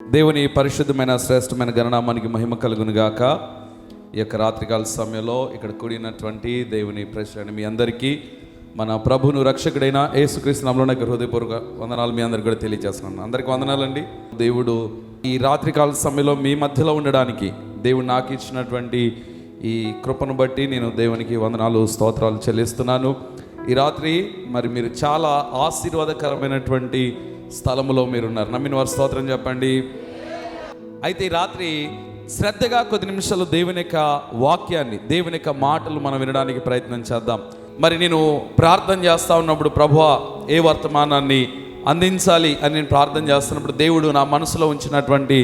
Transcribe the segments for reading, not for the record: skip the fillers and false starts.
దేవుని పరిశుద్ధమైన శ్రేష్టమైన గణనామానికి మహిమ కలుగును గాక. ఈ యొక్క రాత్రికాల సమయంలో ఇక్కడ కూడినటువంటి దేవుని ప్రజలని మీ అందరికీ మన ప్రభువును రక్షకుడైన యేసుక్రీస్తు నామములో హృదయపూర్వక వందనాలు మీ అందరికి కూడా తెలియజేస్తున్నాను. అందరికీ వందనాలండి. దేవుడు ఈ రాత్రికాల సమయంలో మీ మధ్యలో ఉండడానికి దేవుడు నాకు ఇచ్చినటువంటి ఈ కృపను బట్టి నేను దేవునికి వందనాలు స్తోత్రాలు చెల్లిస్తున్నాను. ఈ రాత్రి మరి మీరు చాలా ఆశీర్వాదకరమైనటువంటి స్థలములో మీరున్నారు. నమ్మిన వారు స్తోత్రం చెప్పండి. అయితే ఈ రాత్రి శ్రద్ధగా కొద్ది నిమిషాలు దేవుని యొక్క వాక్యాన్ని, దేవుని యొక్క మాటలు మనం వినడానికి ప్రయత్నం చేద్దాం. మరి నేను ప్రార్థన చేస్తూ ఉన్నప్పుడు ప్రభువా ఏ వర్తమానాన్ని అందించాలి అని నేను ప్రార్థన చేస్తున్నప్పుడు దేవుడు నా మనసులో ఉంచినటువంటి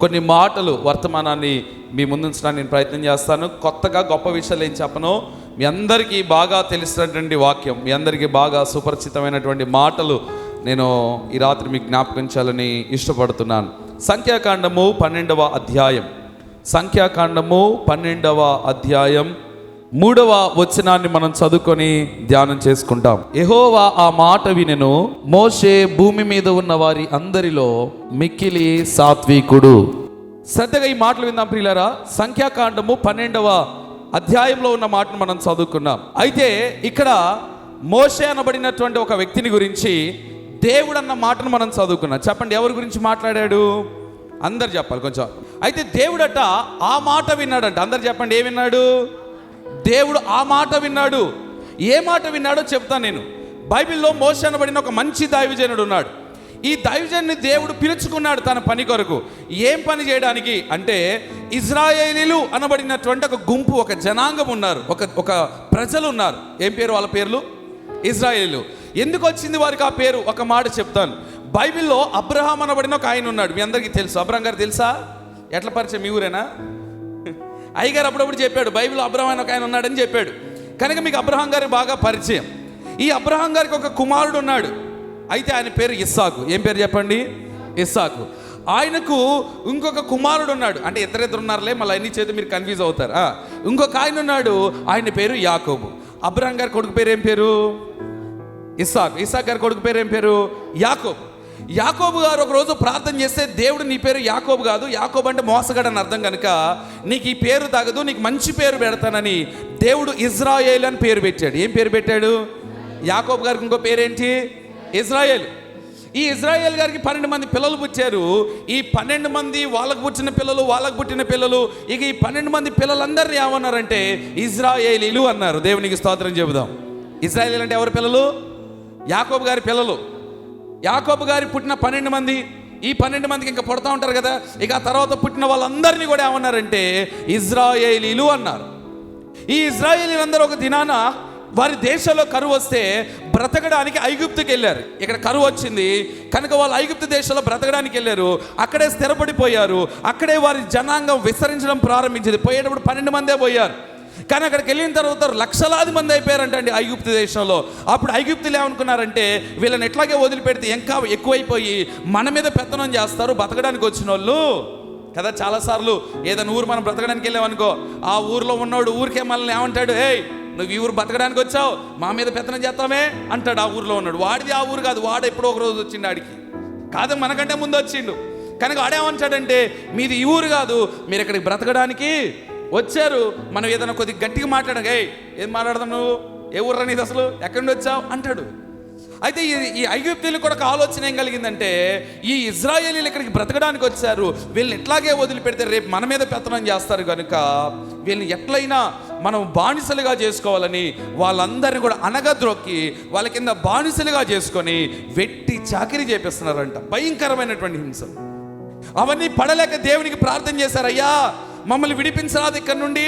కొన్ని మాటలు వర్తమానాన్ని మీ ముందుంచడానికి నేను ప్రయత్నం చేస్తాను. కొత్తగా గొప్ప విషయాలు ఏం చెప్పను, మీ అందరికీ బాగా తెలిసినటువంటి వాక్యం, మీ అందరికీ బాగా సుపరిచితమైనటువంటి మాటలు నేను ఈ రాత్రి మీకు జ్ఞాపకించాలని ఇష్టపడుతున్నాను. సంఖ్యాకాండము 12వ అధ్యాయం, సంఖ్యాకాండము 12వ అధ్యాయం 3వ వచనాన్ని మనం చదువుకొని ధ్యానం చేసుకుంటాం. యెహోవా ఆ మాట వినెను, మోషే భూమి మీద ఉన్న వారి అందరిలో మిక్కిలి సాత్వికుడు. శ్రద్ధగా ఈ మాటలు విందాం ప్రియులారా. సంఖ్యాకాండము 12వ అధ్యాయంలో ఉన్న మాటను మనం చదువుకున్నాం. అయితే ఇక్కడ మోషే అనబడినటువంటి ఒక వ్యక్తిని గురించి దేవుడు అన్న మాటను మనం చదువుకున్నాం. చెప్పండి, ఎవరి గురించి మాట్లాడాడు? అందరు చెప్పాలి కొంచెం. అయితే దేవుడట ఆ మాట విన్నాడంట. అందరు చెప్పండి, ఏ విన్నాడు? దేవుడు ఆ మాట విన్నాడు. ఏ మాట విన్నాడో చెప్తాను నేను. బైబిల్లో మోషే అనబడిన ఒక మంచి దైవజనుడు ఉన్నాడు. ఈ దైవజనుని దేవుడు పిలుచుకున్నాడు తన పని కొరకు. ఏం పని చేయడానికి అంటే, ఇజ్రాయేలీలు అనబడినటువంటి ఒక గుంపు, ఒక జనాంగం ఉన్నారు, ఒక ప్రజలు ఉన్నారు. ఏం పేరు వాళ్ళ పేర్లు? ఇజ్రాయేలీలు. ఎందుకు వచ్చింది వారికి ఆ పేరు? ఒక మాట చెప్తాను. బైబిల్లో అబ్రహాం అనబడిన ఒక ఆయన ఉన్నాడు. మీ అందరికీ తెలుసు. అబ్రహాం గారు తెలుసా? ఎట్లా పరిచయం? మీ ఊరేనా? అయ్యగారు అప్పుడప్పుడు చెప్పాడు బైబిల్లో అబ్రహాం అని ఒక ఆయన ఉన్నాడని చెప్పాడు. కనుక మీకు అబ్రహాం గారు బాగా పరిచయం. ఈ అబ్రహాం గారికి ఒక కుమారుడు ఉన్నాడు. అయితే ఆయన పేరు ఇస్సాకు. ఏం పేరు చెప్పండి? ఇస్సాకు. ఆయనకు ఇంకొక కుమారుడు ఉన్నాడు. అంటే ఇద్దరిద్దరు ఉన్నారులే, మళ్ళీ అన్ని చేతి మీరు కన్ఫ్యూజ్ అవుతారు. ఇంకొక ఆయన ఉన్నాడు, ఆయన పేరు యాకోబు. అబ్రహాం గారి కొడుకు పేరు ఏం పేరు? ఇస్సాకు. ఇస్సాకు గారి కొడుకు పేరు ఏం పేరు? యాకోబు. యాకోబు గారు ఒకరోజు ప్రార్థన చేస్తే, దేవుడు నీ పేరు యాకోబు కాదు, యాకోబు అంటే మోసగాడు అని అర్థం కనుక నీకు ఈ పేరు తగదు, నీకు మంచి పేరు పెడతానని దేవుడు ఇజ్రాయేల్ అని పేరు పెట్టాడు. ఏం పేరు పెట్టాడు? యాకోబు గారికి ఇంకో పేరేంటి? ఇజ్రాయేల్. ఈ ఇజ్రాయేల్ గారికి 12 మంది పిల్లలు పుట్టారు. ఈ 12 మంది వాళ్ళకు పుట్టిన పిల్లలు, వాళ్ళకు పుట్టిన పిల్లలు, ఇక ఈ 12 మంది పిల్లలందరినీ ఏమన్నారంటే ఇజ్రాయేలీలు అన్నారు. దేవునికి స్తోత్రం చెబుదాం. ఇజ్రాయేలీలు అంటే ఎవరి పిల్లలు? యాకోబు గారి పిల్లలు. యాకోబు గారి పుట్టిన 12 మంది, ఈ 12 మందికి ఇంకా పుడతా ఉంటారు కదా, ఇక ఆ తర్వాత పుట్టిన వాళ్ళందరినీ కూడా ఏమన్నారంటే ఇజ్రాయేలీలు అన్నారు. ఈ ఇజ్రాయేలీలందరూ ఒక దినాన వారి దేశంలో కరువు వస్తే బ్రతకడానికి ఐగుప్తుకి వెళ్ళారు. ఇక్కడ కరువు వచ్చింది కనుక వాళ్ళు ఐగుప్తు దేశంలో బ్రతకడానికి వెళ్ళారు. అక్కడే స్థిరపడిపోయారు. అక్కడే వారి జనాంగం విస్తరించడం ప్రారంభించింది. పోయేటప్పుడు 12 మందే పోయారు, కానీ అక్కడికి వెళ్ళిన తర్వాత లక్షలాది మంది అయిపోయారంటండి ఐగుప్తు దేశంలో. అప్పుడు ఐగుప్తులు ఏమనుకున్నారంటే వీళ్ళని ఎట్లాగే వదిలిపెడితే ఇంకా ఎక్కువైపోయి మన మీద పెత్తనం చేస్తారు బతకడానికి వచ్చిన వాళ్ళు కదా. చాలాసార్లు ఏదైనా ఊరు మనం బ్రతకడానికి వెళ్ళామనుకో, ఆ ఊరిలో ఉన్నవాడు ఊరికే మనల్ని ఏమంటాడు, ఏయ్ నువ్వు ఈ ఊరు బతకడానికి వచ్చావు, మా మీద పెత్తనం చేస్తామే అంటాడు. ఆ ఊరిలో ఉన్నాడు. వాడిది ఆ ఊరు కాదు, వాడు ఎప్పుడో ఒక రోజు వచ్చిండు ఆడికి, కాదు మనకంటే ముందు వచ్చిండు. కనుక వాడేమంటాడంటే మీది ఈ ఊరు కాదు, మీరు ఇక్కడికి బ్రతకడానికి వచ్చారు. మనం ఏదైనా కొద్దిగా గట్టిగా మాట్లాడగా, ఏం మాట్లాడదాం, నువ్వు ఏ ఊర్రా నీది, అసలు ఎక్కడి నుండి వచ్చావు అంటాడు. అయితే ఈ ఐగుప్తీయులకు కూడా ఒక ఆలోచన ఏం కలిగిందంటే, ఈ ఇజ్రాయేలీలు ఇక్కడికి బ్రతకడానికి వచ్చారు, వీళ్ళని ఎట్లాగే వదిలిపెడితే రేపు మన మీద పెత్తనం చేస్తారు కనుక వీళ్ళని ఎట్లయినా మనం బానిసలుగా చేసుకోవాలని వాళ్ళందరినీ కూడా అనగద్రొక్కి వాళ్ళ కింద బానిసలుగా చేసుకొని వెట్టి చాకిరీ చేపిస్తున్నారంట. భయంకరమైనటువంటి హింసలు. అవన్నీ పడలేక దేవునికి ప్రార్థన చేశారు, అయ్యా మమ్మల్ని విడిపించరాదు ఇక్కడి నుండి.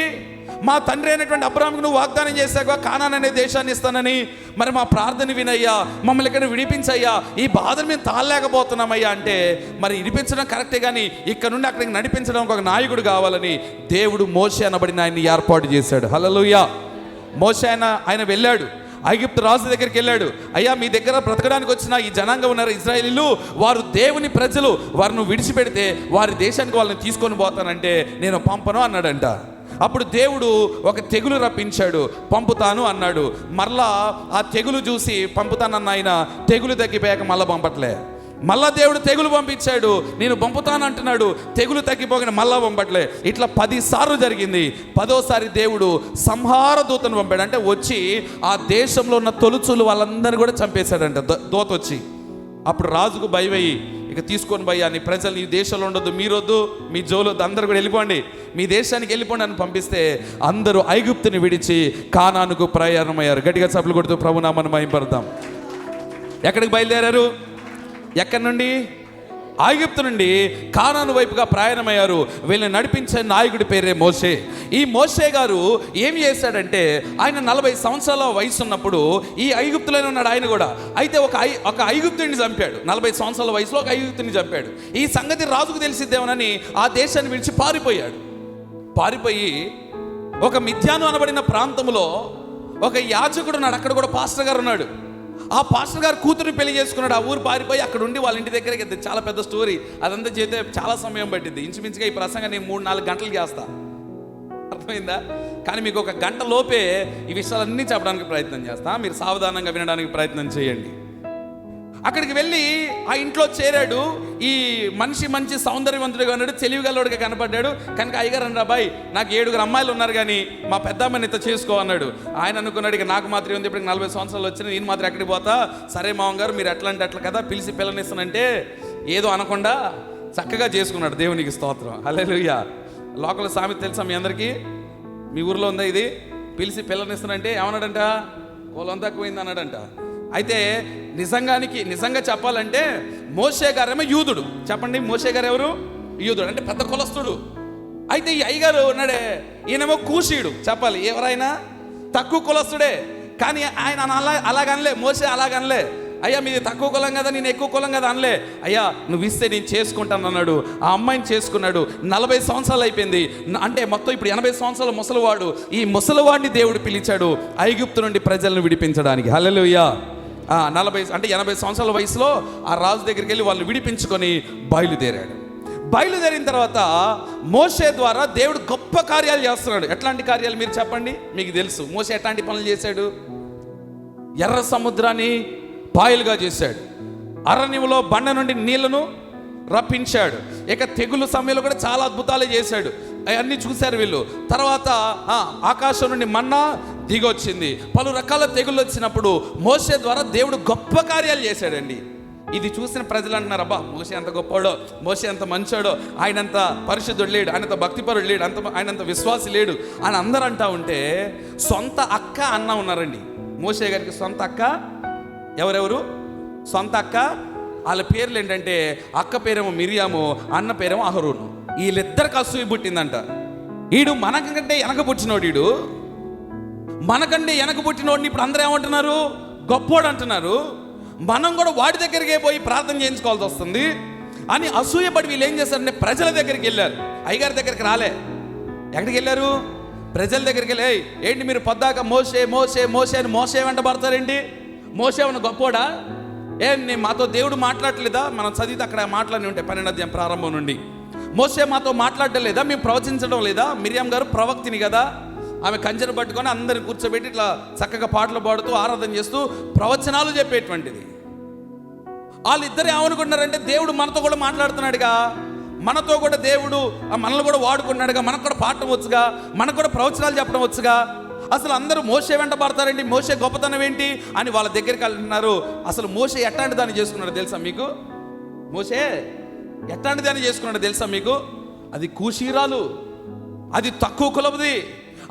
మా తండ్రి అయినటువంటి అబ్రాహాముకు నువ్వు వాగ్దానం చేశాక కానాన్ అనే దేశాన్ని ఇస్తానని, మరి మా ప్రార్థన వినయ్యా, మమ్మల్ని ఇక్కడ విడిపించయ్యా, ఈ బాధను మేము తాళలేకపోతున్నామయ్యా అంటే, మరి విడిపించడం కరెక్టే కానీ ఇక్కడ నుండి అక్కడికి నడిపించడానికి ఒక నాయకుడు కావాలని దేవుడు మోషే అనబడిన ఆయన్ని ఏర్పాటు చేశాడు. హల్లెలూయా. మోషే ఆయన వెళ్ళాడు, ఐగుప్తు రాజు దగ్గరికి వెళ్ళాడు. అయ్యా మీ దగ్గర బ్రతకడానికి వచ్చిన ఈ జనాంగం ఉన్నారు ఇజ్రాయేలీలు, వారు దేవుని ప్రజలు, వారిని విడిచిపెడితే వారి దేశానికి వాళ్ళని తీసుకొని పోతానంటే నేను పంపను అన్నాడంట. అప్పుడు దేవుడు ఒక తెగులు రప్పించాడు, పంపుతాను అన్నాడు. మరలా ఆ తెగులు చూసి పంపుతానన్న ఆయన తెగులు తగ్గిపోయాక మళ్ళీ పంపట్లే. మళ్ళా దేవుడు తెగులు పంపించాడు, నేను పంపుతాను అంటున్నాడు, తెగులు తగ్గిపోగానే మళ్ళా పంపట్లే. ఇట్లా 10 సార్లు జరిగింది. 10వసారి దేవుడు సంహార దూతను పంపాడు. అంటే వచ్చి ఆ దేశంలో ఉన్న తొలుచులు వాళ్ళందరినీ కూడా చంపేశాడంట దూత వచ్చి. అప్పుడు రాజుకు భయమయ్యి, ఇక తీసుకొని భయ్యా నీ ప్రజలు ఈ దేశంలో ఉండొద్దు, మీరొద్దు, మీ జోలొద్దు, అందరు కూడా వెళ్ళిపోండి, మీ దేశానికి వెళ్ళిపోండి అని పంపిస్తే అందరూ ఐగుప్తుని విడిచి కానానుకు ప్రయాణమయ్యారు. గట్టిగా చప్పట్లు కొడుతూ ప్రభునామాన్ని మహింపడతాం. ఎక్కడికి బయలుదేరారు? ఎక్కడి నుండి? ఐగుప్తు నుండి కానాను వైపుగా ప్రయాణమయ్యారు. వీళ్ళని నడిపించే నాయకుడి పేరే మోషే. ఈ మోషే గారు ఏం చేశాడంటే, ఆయన 40 సంవత్సరాల వయసు ఉన్నప్పుడు ఈ ఐగుప్తులోనే ఉన్నాడు ఆయన కూడా. అయితే ఒక ఐగుప్తుని చంపాడు. 40 సంవత్సరాల వయసులో ఒక ఐగుప్తుని చంపాడు. ఈ సంగతి రాజుకు తెలిసిద్దేమోనని ఆ దేశాన్ని విడిచి పారిపోయి ఒక మిథ్యాను అనబడిన ప్రాంతంలో ఒక యాజకుడు ఉన్నాడు. అక్కడ కూడా పాస్టర్ గారు ఉన్నాడు. ఆ పాస్టర్ గారు కూతురు పెళ్లి చేసుకున్నాడు. ఆ ఊరు పారిపోయి అక్కడ ఉండి వాళ్ళ ఇంటి దగ్గరికి, చాలా పెద్ద స్టోరీ, అదంతా చేస్తే చాలా సమయం పట్టింది. ఇంచుమించుగా ఈ ప్రసంగం నేను 3-4 గంటలు చేస్తా, అర్థమైందా? కానీ మీకు 1 గంట లోపే ఈ విషయాలన్నీ చెప్పడానికి ప్రయత్నం చేస్తా. మీరు సావధానంగా వినడానికి ప్రయత్నం చేయండి. అక్కడికి వెళ్ళి ఆ ఇంట్లో చేరాడు. ఈ మనిషి మంచి సౌందర్యవంతుడిగా ఉన్నాడు, తెలివిగలవాడిగా కనపడ్డాడు. కనుక అయ్యగారు అన్న అబ్బాయి, నాకు 7 అమ్మాయిలు ఉన్నారు కానీ మా పెద్ద అమ్మాయిని ఇంత చేసుకో అన్నాడు. ఆయన అనుకున్నాడు, ఇక నాకు మాత్రం ఉంది, ఇప్పటికి 40 సంవత్సరాలు వచ్చినాయి, నేను మాత్రం ఎక్కడికి పోతా, సరే మామగారు మీరు ఎట్లా అంటే అట్లా కదా, పిలిచి పిల్లనిస్తానంటే ఏదో అనకుండా చక్కగా చేసుకున్నాడు. దేవునికి స్తోత్రం, హల్లెలూయా. లోకల్ సామెత తెలుసా మీ అందరికీ? మీ ఊర్లో ఉందా ఇది? పిలిచి పిల్లనిస్తానంటే ఏమన్నాడంట? కోలం తక్కువైంది అన్నాడంట. అయితే నిజంగా చెప్పాలంటే మోషే గారేమో యూదుడు. చెప్పండి, మోషే గారు ఎవరు? యూదుడు, అంటే పెద్ద కులస్తుడు. అయితే ఈ అయ్యగారు ఉన్నాడే, ఈయనేమో కూషీయుడు. చెప్పాలి, ఎవరైనా తక్కువ కులస్తుడే. కానీ ఆయన అలాగనలే, మోషే అలాగనలే. అయ్యా మీది తక్కువ కులం కదా, నేను ఎక్కువ కులం కదా అనలే. అయ్యా నువ్వు ఇస్తే నేను చేసుకుంటాను అన్నాడు. ఆ అమ్మాయిని చేసుకున్నాడు. 40 సంవత్సరాలు అయిపోయింది. అంటే మొత్తం ఇప్పుడు 80 సంవత్సరాల ముసలివాడు. ఈ ముసలివాడిని దేవుడు పిలిచాడు ఐగుప్తు నుండి ప్రజలను విడిపించడానికి. హల్లెలూయా. 80 సంవత్సరాల వయసులో ఆ రాజు దగ్గరికి వెళ్ళి వాళ్ళని విడిపించుకొని బయలుదేరిన తర్వాత మోషే ద్వారా దేవుడు గొప్ప కార్యాలు చేస్తున్నాడు. ఎట్లాంటి కార్యాలు మీరు చెప్పండి, మీకు తెలుసు. మోషే ఎట్లాంటి పనులు చేశాడు? ఎర్ర సముద్రాన్ని పాయలుగా చేశాడు. అరణ్యంలో బండ నుండి నీళ్లను రప్పించాడు. ఇక తెగులు సమయంలో కూడా చాలా అద్భుతాలు చేశాడు. అవన్నీ చూశారు వీళ్ళు. తర్వాత ఆకాశం నుండి మన్నా దిగొచ్చింది. పలు రకాల తెగుళ్ళు వచ్చినప్పుడు మోషే ద్వారా దేవుడు గొప్ప కార్యాలు చేశాడండి. ఇది చూసిన ప్రజలు అంటున్నారు, అబ్బా మోషే ఎంత గొప్పాడో, మోషే ఎంత మంచోడో, ఆయనంత పరిశుద్ధుడు లేడు, ఆయనంత భక్తిపరుడు లేడు, ఆయనంత విశ్వాసి లేడు అని అందరూ అంటా ఉంటే సొంత అక్క అన్న ఉన్నారండి. మోషే గారికి సొంత అక్క ఎవరెవరు? సొంత అక్క. వాళ్ళ పేర్లు ఏంటంటే, అక్క పేరేమో మిరియాము, అన్న పేరేమో అహరోను. వీళ్ళిద్దరికి అసూయ పుట్టిందంట. ఈడు మనకంటే వెనక పుట్టినోడు, మనకంటే వెనక పుట్టినోడిని ఇప్పుడు అందరూ ఏమంటున్నారు? గొప్పోడు అంటున్నారు. మనం కూడా వాడి దగ్గరికే పోయి ప్రార్థన చేయించుకోవాల్సి వస్తుంది అని అసూయపడి వీళ్ళు ఏం చేస్తారంటే ప్రజల దగ్గరికి వెళ్ళారు. అయ్యగారి దగ్గరికి రాలే. ఎక్కడికి వెళ్ళారు? ప్రజల దగ్గరికి వెళ్ళి, ఏంటి మీరు పొద్దాక మోషే మోషే మోషే అని మోషే వెంట పడతారేంటి? మోషే ఏమన్నా గొప్పోడా? నేను మాతో దేవుడు మాట్లాడలేదా? మనం చదివితే అక్కడ మాట్లాడి ఉంటాయి 12వ అధ్యాయం ప్రారంభం నుండి. మోషే మాతో మాట్లాడడం లేదా? మేము ప్రవచించడం లేదా? మిరియాం గారు ప్రవక్తిని కదా, ఆమె కంచెను పట్టుకొని అందరిని కూర్చోబెట్టి ఇట్లా చక్కగా పాటలు పాడుతూ ఆరాధన చేస్తూ ప్రవచనాలు చెప్పేటువంటిది. వాళ్ళిద్దరు ఏమనుకుంటున్నారంటే, దేవుడు మనతో కూడా మాట్లాడుతున్నాడుగా, మనతో కూడా దేవుడు మనల్ని కూడా వాడుకున్నాడుగా, మనకు కూడా పాడటం వచ్చుగా, మనకు కూడా ప్రవచనాలు చెప్పడం వచ్చుగా. అసలు అందరూ మోషే వెంట పడతారండి, మోషే గొప్పతనం ఏంటి అని వాళ్ళ దగ్గరికి వెళ్తున్నారు. అసలు మోషే ఎట్లాంటి దాన్ని చేసుకున్నాడో తెలుసా మీకు? మోషే ఎట్లాంటి దాన్ని చేసుకున్నాడో తెలుసా మీకు? అది కూషీరాలు, అది తక్కువ కులపుది.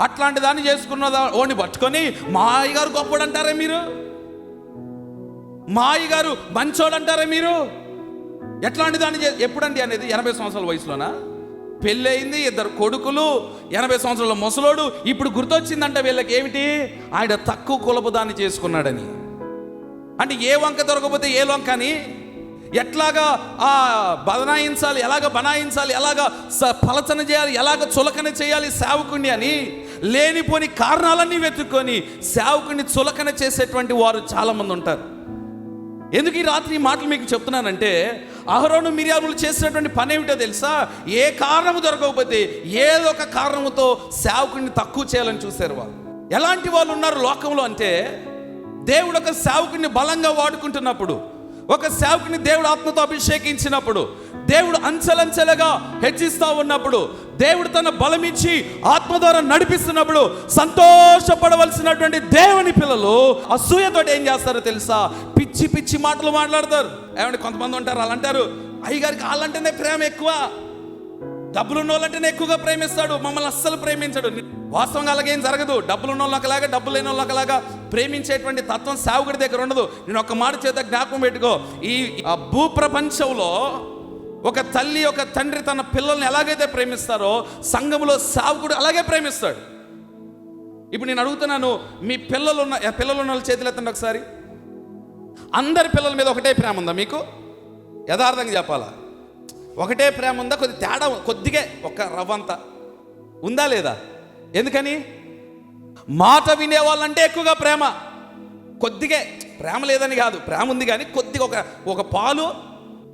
అట్లాంటి దాన్ని చేసుకున్న ఓని పట్టుకొని మా అయ్యగారు గొప్పడు అంటారే మీరు? మా అయ్యగారు మంచోడు అంటారే మీరు? ఎట్లాంటి దాన్ని ఎప్పుడండి అనేది? 80 సంవత్సరాల వయసులోనా? పెళ్ళయింది, 2 కొడుకులు, 80 సంవత్సరాల ముసలోడు. ఇప్పుడు గుర్తొచ్చిందంట వీళ్ళకి ఏమిటి? ఆయన తక్కువ కులపు దాన్ని చేసుకున్నాడని. అంటే ఏ వంక దొరకపోతే ఏ వంక అని ఎట్లాగా బనాయించాలి, ఎలాగ పలచన చేయాలి, ఎలాగ చులకన చేయాలి సేవకుని అని లేనిపోని కారణాలన్నీ వెతుక్కొని సేవకుని చులకన చేసేటువంటి వారు చాలామంది ఉంటారు. ఎందుకు ఈ రాత్రి ఈ మాటలు మీకు చెప్తున్నానంటే, అహరోను మిరియాములు చేసినటువంటి పని ఏమిటో తెలుసా? ఏ కారణము దొరకకపోతే ఏదో ఒక కారణముతో సేవకుని తక్కువ చేయాలని చూశారు వాళ్ళు. ఎలాంటి వాళ్ళు ఉన్నారు లోకంలో అంటే, దేవుడు ఒక సేవకుని బలంగా వాడుకుంటున్నప్పుడు, ఒక సేవకుని దేవుడు ఆత్మతో అభిషేకించినప్పుడు, దేవుడు అంచెలంచెలుగా హెచ్చిస్తూ ఉన్నప్పుడు, దేవుడు తన బలమిచ్చి ఆత్మ ద్వారా నడిపిస్తున్నప్పుడు సంతోషపడవలసినటువంటి దేవుని పిల్లలు అసూయతో ఏం చేస్తారో తెలుసా? పిచ్చి పిచ్చి మాటలు మాట్లాడతారు. ఏమంటే కొంతమంది ఉంటారు, వాళ్ళు అంటారు, అయ్యగారికి వాళ్ళంటేనే ప్రేమ ఎక్కువ, డబ్బులున్న వాళ్ళంటేనే ఎక్కువగా ప్రేమిస్తాడు, మమ్మల్ని అస్సలు ప్రేమించడు. వాస్తవంగా అలాగేం జరగదు. డబ్బులున్న వాళ్ళకలాగా డబ్బులు లేని వాళ్ళకలాగా ప్రేమించేటువంటి తత్వం సేవకుడి దగ్గర ఉండదు. నేను ఒక మాట చేత జ్ఞాపకం పెట్టుకో, ఈ భూప్రపంచంలో ఒక తల్లి ఒక తండ్రి తన పిల్లల్ని ఎలాగైతే ప్రేమిస్తారో సంఘములో సేవకుడు అలాగే ప్రేమిస్తాడు. ఇప్పుడు నేను అడుగుతున్నాను, మీ పిల్లలున్న వాళ్ళ చేతులు ఎత్తండి ఒకసారి. అందరి పిల్లల మీద ఒకటే ప్రేమ ఉందా మీకు? యథార్థంగా చెప్పాలా? ఒకటే ప్రేమ ఉందా? కొద్ది తేడా, కొద్దిగా ఒక రవ్వంతా ఉందా లేదా? ఎందుకని? మాట వినేవాళ్ళంటే ఎక్కువగా ప్రేమ, కొద్దిగా ప్రేమ లేదని కాదు, ప్రేమ ఉంది కానీ కొద్దిగా ఒక పాలు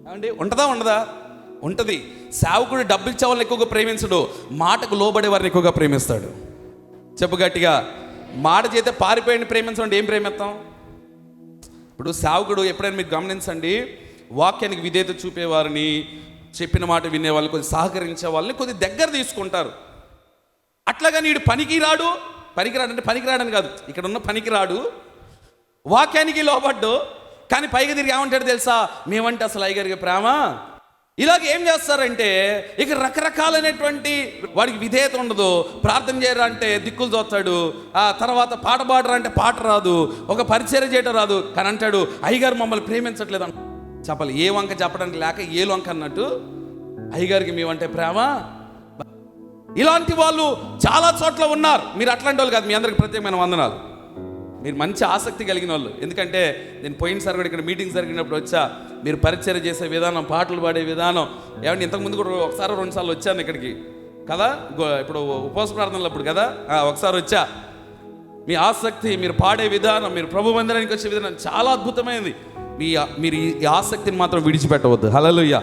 ఏమండి ఉండదా? ఉంటుంది. సేవకుడు డబ్బులు ఇచ్చే వాళ్ళని ఎక్కువగా ప్రేమించడు, మాటకు లోబడే వారిని ఎక్కువగా ప్రేమిస్తాడు. చెప్పు గట్టిగా. మాట చేస్తే పారిపోయిన ప్రేమించండి, ఏం ప్రేమిస్తాం? ఇప్పుడు సేవకుడు ఎప్పుడైనా మీరు గమనించండి, వాక్యానికి విధేయత చూపేవారిని, చెప్పిన మాట వినే వాళ్ళని, కొద్ది సహకరించే వాళ్ళని కొద్ది దగ్గర తీసుకుంటారు. అట్లాగా నీడు పనికిరాడు అంటే పనికిరాడని కాదు, ఇక్కడ ఉన్న పనికిరాడు, వాక్యానికి లోబడ్డు, కానీ పైగా తిరిగి ఏమంటాడు తెలుసా? మేమంటే అసలు అయ్యగారికి ప్రేమ. ఇలాగ ఏం చేస్తారంటే ఇక రకరకాలైనటువంటి వాడికి విధేయత ఉండదు. ప్రార్థన చేయరా అంటే దిక్కులు చూస్తాడు, ఆ తర్వాత పాట పాడరా అంటే పాట రాదు, ఒక పరిచర్య చేయటం రాదు, కానీ అంటాడు అయ్యగారు మమ్మల్ని ప్రేమించట్లేదు అంట. చెప్పాలి, ఏ వంక చెప్పడానికి లేక ఏ వంక అన్నట్టు అయ్యగారికి మేమంటే ప్రేమ. ఇలాంటి వాళ్ళు చాలా చోట్ల ఉన్నారు. మీరు అట్లాంటి వాళ్ళు కాదు, మీ అందరికి ప్రత్యేకమైన వందనాలు. మీరు మంచి ఆసక్తి కలిగిన వాళ్ళు. ఎందుకంటే నేను పోయినసారి కూడా ఇక్కడ మీటింగ్ జరిగినప్పుడు వచ్చా, మీరు పరిచర్య చేసే విధానం, పాటలు పాడే విధానం, ఏమంటే ఇంతకుముందు కూడా ఒకసారి 2 సార్లు వచ్చాను ఇక్కడికి కదా, ఇప్పుడు ఉపవాస ప్రార్థనలు అప్పుడు కదా ఒకసారి వచ్చా. మీ ఆసక్తి, మీరు పాడే విధానం, మీరు ప్రభు మందిరానికి వచ్చే విధానం చాలా అద్భుతమైనది. మీరు ఈ ఆసక్తిని మాత్రం విడిచిపెట్టవద్దు. హల్లెలూయా.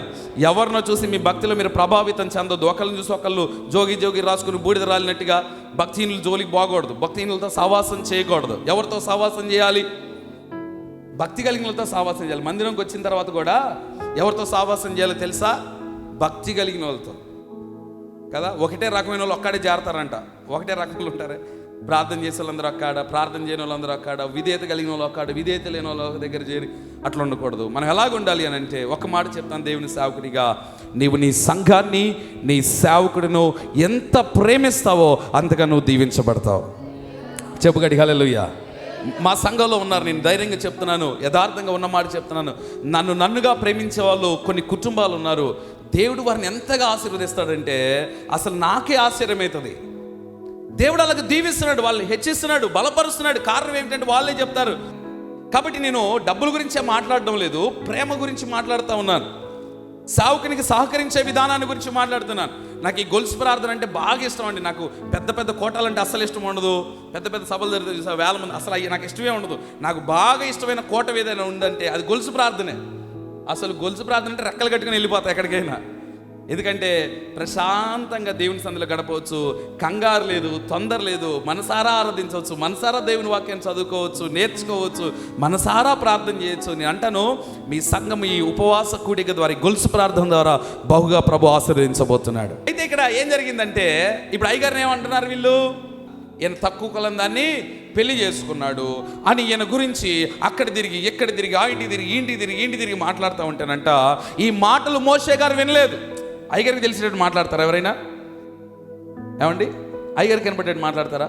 ఎవరినో చూసి మీ భక్తిలో మీరు ప్రభావితం చెందొద్దు. ఒకళ్ళని చూసి ఒకళ్ళు జోగి రాసుకుని బూడిద రాలినట్టుగా భక్తిహీనులు జోలికి పోకూడదు, భక్తిహీనులతో సహవాసం చేయకూడదు. ఎవరితో సహవాసం చేయాలి? భక్తి కలిగినలతో సహవాసం చేయాలి. మందిరంకి వచ్చిన తర్వాత కూడా ఎవరితో సహవాసం చేయాలో తెలుసా? భక్తి కలిగిన వాళ్ళతో కదా. ఒకటే రకమైన వాళ్ళు ఒక్కడే చేరతారంట. ఒకటే రకంలో ఉంటారే. ప్రార్థన చేసే వాళ్ళందరూ అక్కడ, ప్రార్థన చేయని వాళ్ళందరూ అక్కడ, విధేయత కలిగిన వాళ్ళు అక్కడ, విధేయత లేని వాళ్ళ దగ్గర చేరి అట్లా ఉండకూడదు. మనం ఎలాగ ఉండాలి అని అంటే, ఒక మాట చెప్తాను దేవుని సేవకుడిగా, నీవు నీ సంఘాన్ని, నీ సేవకుడిను ఎంత ప్రేమిస్తావో అంతగా నువ్వు దీవించబడతావు. చెప్పు గట్టిగా హల్లెలూయా. మా సంఘంలో ఉన్నారు, నేను ధైర్యంగా చెప్తున్నాను, యథార్థంగా ఉన్న మాట చెప్తున్నాను. నన్నుగా ప్రేమించే వాళ్ళు కొన్ని కుటుంబాలు ఉన్నారు. దేవుడు వారిని ఎంతగా ఆశీర్వదిస్తాడంటే అసలు నాకే ఆశ్చర్యమవుతుంది. దేవుడు అలాగే దీవిస్తున్నాడు, వాళ్ళని హెచ్చిస్తున్నాడు, బలపరుస్తున్నాడు. కారణం ఏమిటంటే వాళ్ళే చెప్తారు. కాబట్టి నేను డబ్బుల గురించే మాట్లాడడం లేదు, ప్రేమ గురించి మాట్లాడుతూ ఉన్నాను. సావుకునికి సహకరించే విధానాన్ని గురించి మాట్లాడుతున్నాను. నాకు ఈ గొలుసు ప్రార్థన అంటే బాగా ఇష్టం అండి. నాకు పెద్ద పెద్ద కోటాలంటే అస్సలు ఇష్టం ఉండదు. పెద్ద పెద్ద సభలు జరుగుతాయి, 1000 మంది, అసలు అవి నాకు ఇష్టమే ఉండదు. నాకు బాగా ఇష్టమైన కోట ఏదైనా ఉందంటే అది గొలుసు ప్రార్థనే. అసలు గొలుసు ప్రార్థన అంటే రెక్కలు కట్టుకుని వెళ్ళిపోతాయి ఎక్కడికైనా. ఎందుకంటే ప్రశాంతంగా దేవుని సన్నిధిలో గడపవచ్చు, కంగారు లేదు, తొందర లేదు, మనసారా ఆరాధించవచ్చు, మనసారా దేవుని వాక్యాన్ని చదువుకోవచ్చు, నేర్చుకోవచ్చు, మనసారా ప్రార్థన చేయొచ్చు. నేను అంటాను, మీ సంఘం ఈ ఉపవాస కూడిక ద్వారా, గొలుసు ప్రార్థన ద్వారా బహుగా ప్రభు ఆశీర్వదించబోతున్నాడు. అయితే ఇక్కడ ఏం జరిగిందంటే, ఇప్పుడు అయ్యగారిని ఏమంటున్నారు వీళ్ళు, ఈయన తక్కువ కులం దాన్ని పెళ్లి చేసుకున్నాడు అని ఈయన గురించి అక్కడ తిరిగి ఎక్కడ తిరిగి ఆ ఇంటి తిరిగి మాట్లాడుతూ ఉంటానంట. ఈ మాటలు మోషే గారు వినలేదు. అయ్యగారికి తెలిసినట్టు మాట్లాడతారా ఎవరైనా? ఏమండి, అయ్యగారికి వినపడేట్టు మాట్లాడతారా?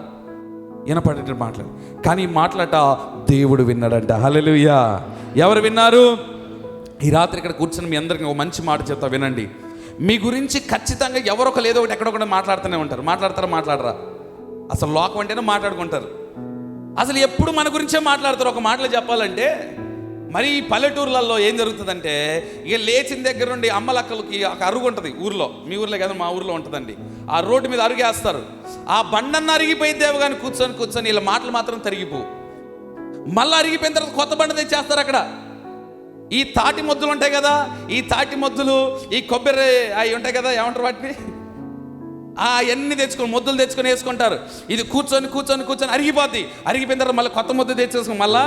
వినపడేటట్టు మాట్లాడు. కానీ ఈ మాట్లాట దేవుడు విన్నాడంట. హల్లెలూయా. ఎవరు విన్నారు? ఈ రాత్రి ఇక్కడ కూర్చొని మీ అందరికీ ఒక మంచి మాట చెప్తా, వినండి. మీ గురించి ఖచ్చితంగా ఎవరొకరు ఏదో ఒకటి ఎక్కడొకటి మాట్లాడుతూనే ఉంటారు. మాట్లాడరా? అసలు లోకం అంటేనే మాట్లాడుకుంటారు. అసలు ఎప్పుడు మన గురించే మాట్లాడతారు. ఒక మాటలో చెప్పాలంటే, మరి ఈ పల్లెటూర్లలో ఏం జరుగుతుందంటే, ఇక లేచిన దగ్గర నుండి అమ్మలక్కలకి ఒక అరుగు ఉంటుంది ఊర్లో. మీ ఊర్లో కదా, మా ఊర్లో ఉంటుందండి. ఆ రోడ్డు మీద అరుగేస్తారు. ఆ బండన్న అరిగిపోయిద్దేమో కానీ కూర్చొని వీళ్ళ మాటలు మాత్రం తరిగిపోవు. మళ్ళీ అరిగిపోయిన తర్వాత కొత్త బండ తెచ్చేస్తారు. అక్కడ ఈ తాటి మొద్దులు ఉంటాయి కదా, ఈ తాటి మొద్దులు, ఈ కొబ్బరి అవి ఉంటాయి కదా, ఏమంటారు వాటిని, అవన్నీ తెచ్చుకొని మొద్దులు తెచ్చుకొని వేసుకుంటారు. ఇది కూర్చొని అరిగిపోద్ది. అరిగిపోయిన తర్వాత మళ్ళీ కొత్త మొద్దు తెచ్చేసుకుని మళ్ళా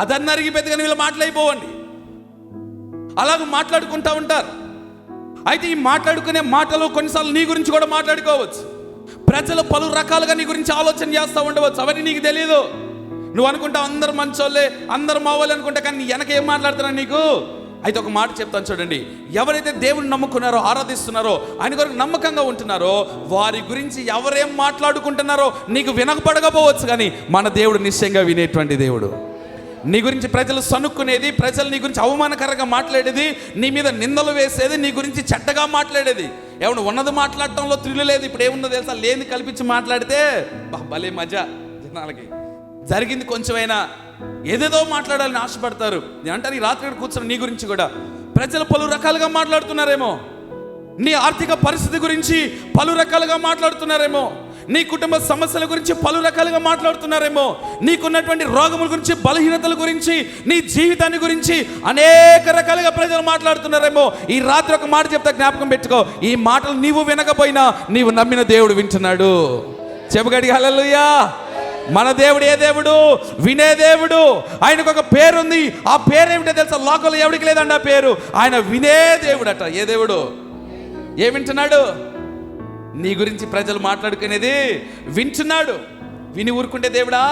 అదన్నీ అరిగిపోయింది. కానీ వీళ్ళు మాటలు అయిపోవండి. అలాగ మాట్లాడుకుంటా ఉంటారు. అయితే ఈ మాట్లాడుకునే మాటలు కొన్నిసార్లు నీ గురించి కూడా మాట్లాడుకోవచ్చు. ప్రజలు పలు రకాలుగా నీ గురించి ఆలోచన చేస్తూ ఉండవచ్చు. అవన్నీ నీకు తెలియదు. నువ్వు అనుకుంటావు అందరు మంచోళ్ళే, అందరు మావోళ్ళే అనుకుంటా, కానీ నీ వెనక ఏం మాట్లాడుతున్నా నీకు. అయితే ఒక మాట చెప్తాను చూడండి. ఎవరైతే దేవుని నమ్ముకున్నారో, ఆరాధిస్తున్నారో, ఆయన కొరకు నమ్మకంగా ఉంటున్నారో, వారి గురించి ఎవరేం మాట్లాడుకుంటున్నారో నీకు వినకపోవచ్చు, కానీ మన దేవుడు నిశ్చయంగా వినేటువంటి దేవుడు. నీ గురించి ప్రజలు సనుక్కునేది, ప్రజలు నీ గురించి అవమానకరంగా మాట్లాడేది, నీ మీద నిందలు వేసేది, నీ గురించి చెడ్డగా మాట్లాడేది, ఏమన్నా ఉన్నది మాట్లాడటంలో త్రిల్లు లేదు. ఇప్పుడు ఏముందో తెలుసా, లేని కల్పించి మాట్లాడితే భలే మజా. జనాలకి జరిగింది కొంచెమైనా ఏదేదో మాట్లాడాలని ఆశపడతారు. నేను అంటాను, ఈ రాత్రి కూర్చొని నీ గురించి కూడా ప్రజలు పలు రకాలుగా మాట్లాడుతున్నారేమో. నీ ఆర్థిక పరిస్థితి గురించి పలు రకాలుగా మాట్లాడుతున్నారేమో. నీ కుటుంబ సమస్యల గురించి పలు రకాలుగా మాట్లాడుతున్నారేమో. నీకున్నటువంటి రోగముల గురించి, బలహీనతల గురించి, నీ జీవితాన్ని గురించి అనేక రకాలుగా ప్రజలు మాట్లాడుతున్నారేమో. ఈ రాత్రి ఒక మాట చెప్తా, జ్ఞాపకం పెట్టుకో. ఈ మాటలు నీవు వినకపోయినా నీవు నమ్మిన దేవుడు వింటున్నాడు. చెప్పుగడి హల్లెలూయా. మన దేవుడు ఏ దేవుడు? వినే దేవుడు. ఆయనకు ఒక పేరు ఉంది. ఆ పేరు ఏమిటో తెలుసా? లోకంలో ఎవరికి లేదండి ఆ పేరు. ఆయన వినే దేవుడు అట. ఏ దేవుడు? ఏ వింటున్నాడు? నీ గురించి ప్రజలు మాట్లాడుకునేది వింటున్నాడు. విని ఊరుకుంటే దేవుడా?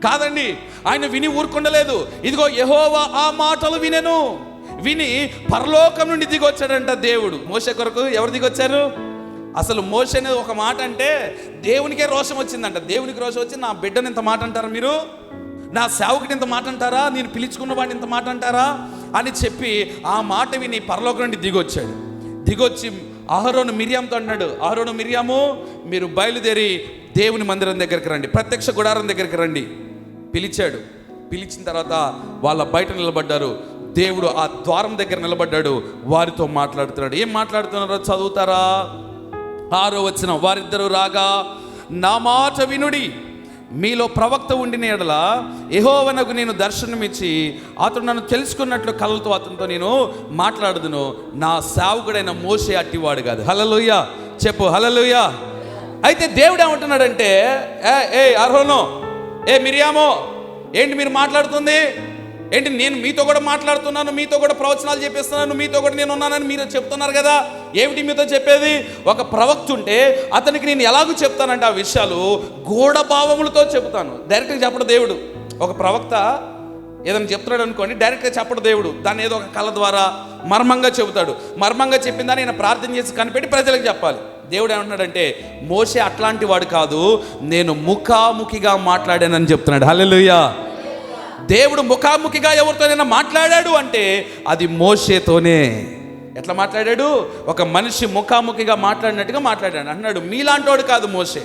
కాదండి, ఆయన విని ఊరుకుండలేదు. ఇదిగో యెహోవా ఆ మాటలు వినెను. విని పరలోకం నుండి దిగొచ్చాడంట దేవుడు. మోషే కొరకు ఎవరు దిగొచ్చారు? అసలు మోషే అనేది ఒక మాట అంటే దేవునికే రోషం వచ్చిందంట. దేవునికి రోషం వచ్చి, నా బిడ్డని ఇంత మాట అంటారా మీరు? నా సేవకుని ఇంత మాట అంటారా? నేను పిలుచుకున్న వాడిని ఇంత మాట అంటారా అని చెప్పి ఆ మాట విని పరలోకం నుండి దిగొచ్చాడు. దిగొచ్చి అహరోను మిరియాంతో అన్నాడు, అహరోను మిరియాము, మీరు బయలుదేరి దేవుని మందిరం దగ్గరికి రండి, ప్రత్యక్ష గుడారం దగ్గరికి రండి. పిలిచాడు. పిలిచిన తర్వాత వాళ్ళ బయట నిలబడ్డారు. దేవుడు ఆ ద్వారం దగ్గర నిలబడ్డాడు. వారితో మాట్లాడుతున్నాడు. ఏం మాట్లాడుతున్నారో చదువుతారా? 6వ వచనం. వారిద్దరూ రాగా, నా మాట వినుడి, మీలో ప్రవక్త ఉండిన ఎడల యెహోవానకు నేను దర్శనమిచ్చి అతడు నన్ను తెలుసుకున్నట్లు కళ్ళతో అతనితో నేను మాట్లాడుదును. నా సేవకుడైన మోషే అట్టివాడు కాదు. హల్లెలూయా చెప్పు, హల్లెలూయా. అయితే దేవుడు ఏమంటున్నాడంటే, ఏ అహరోను, ఏ మిరియామో, ఏంటి మీరు మాట్లాడుతుంది ఏంటి? నేను మీతో కూడా మాట్లాడుతున్నాను, మీతో కూడా ప్రవచనాలు చెప్పిస్తున్నాను, మీతో కూడా నేను ఉన్నానని మీరు చెప్తున్నారు కదా. ఏమిటి మీతో చెప్పేది? ఒక ప్రవక్త ఉంటే అతనికి నేను ఎలాగూ చెప్తానంటే ఆ విషయాలు గూఢభావములతో చెబుతాను. డైరెక్ట్గా చెప్పడు దేవుడు. ఒక ప్రవక్త ఏదైనా చెప్తున్నాడు అనుకోండి, డైరెక్ట్గా చెప్పడు దేవుడు. దాన్ని ఏదో ఒక కళ ద్వారా మర్మంగా చెబుతాడు. మర్మంగా చెప్పిందని నేను ప్రార్థన చేసి కనిపెట్టి ప్రజలకు చెప్పాలి. దేవుడు ఏమంటున్నాడంటే, మోషే అట్లాంటి వాడు కాదు, నేను ముఖాముఖిగా మాట్లాడానని చెప్తున్నాడు. హల్లెలూయా. దేవుడు ముఖాముఖిగా ఎవరితోనైనా మాట్లాడాడు అంటే అది మోషేతోనే. ఎట్లా మాట్లాడాడు? ఒక మనిషి ముఖాముఖిగా మాట్లాడినట్టుగా మాట్లాడాడు. అన్నాడు, మీలాంటోడు కాదు మోషే,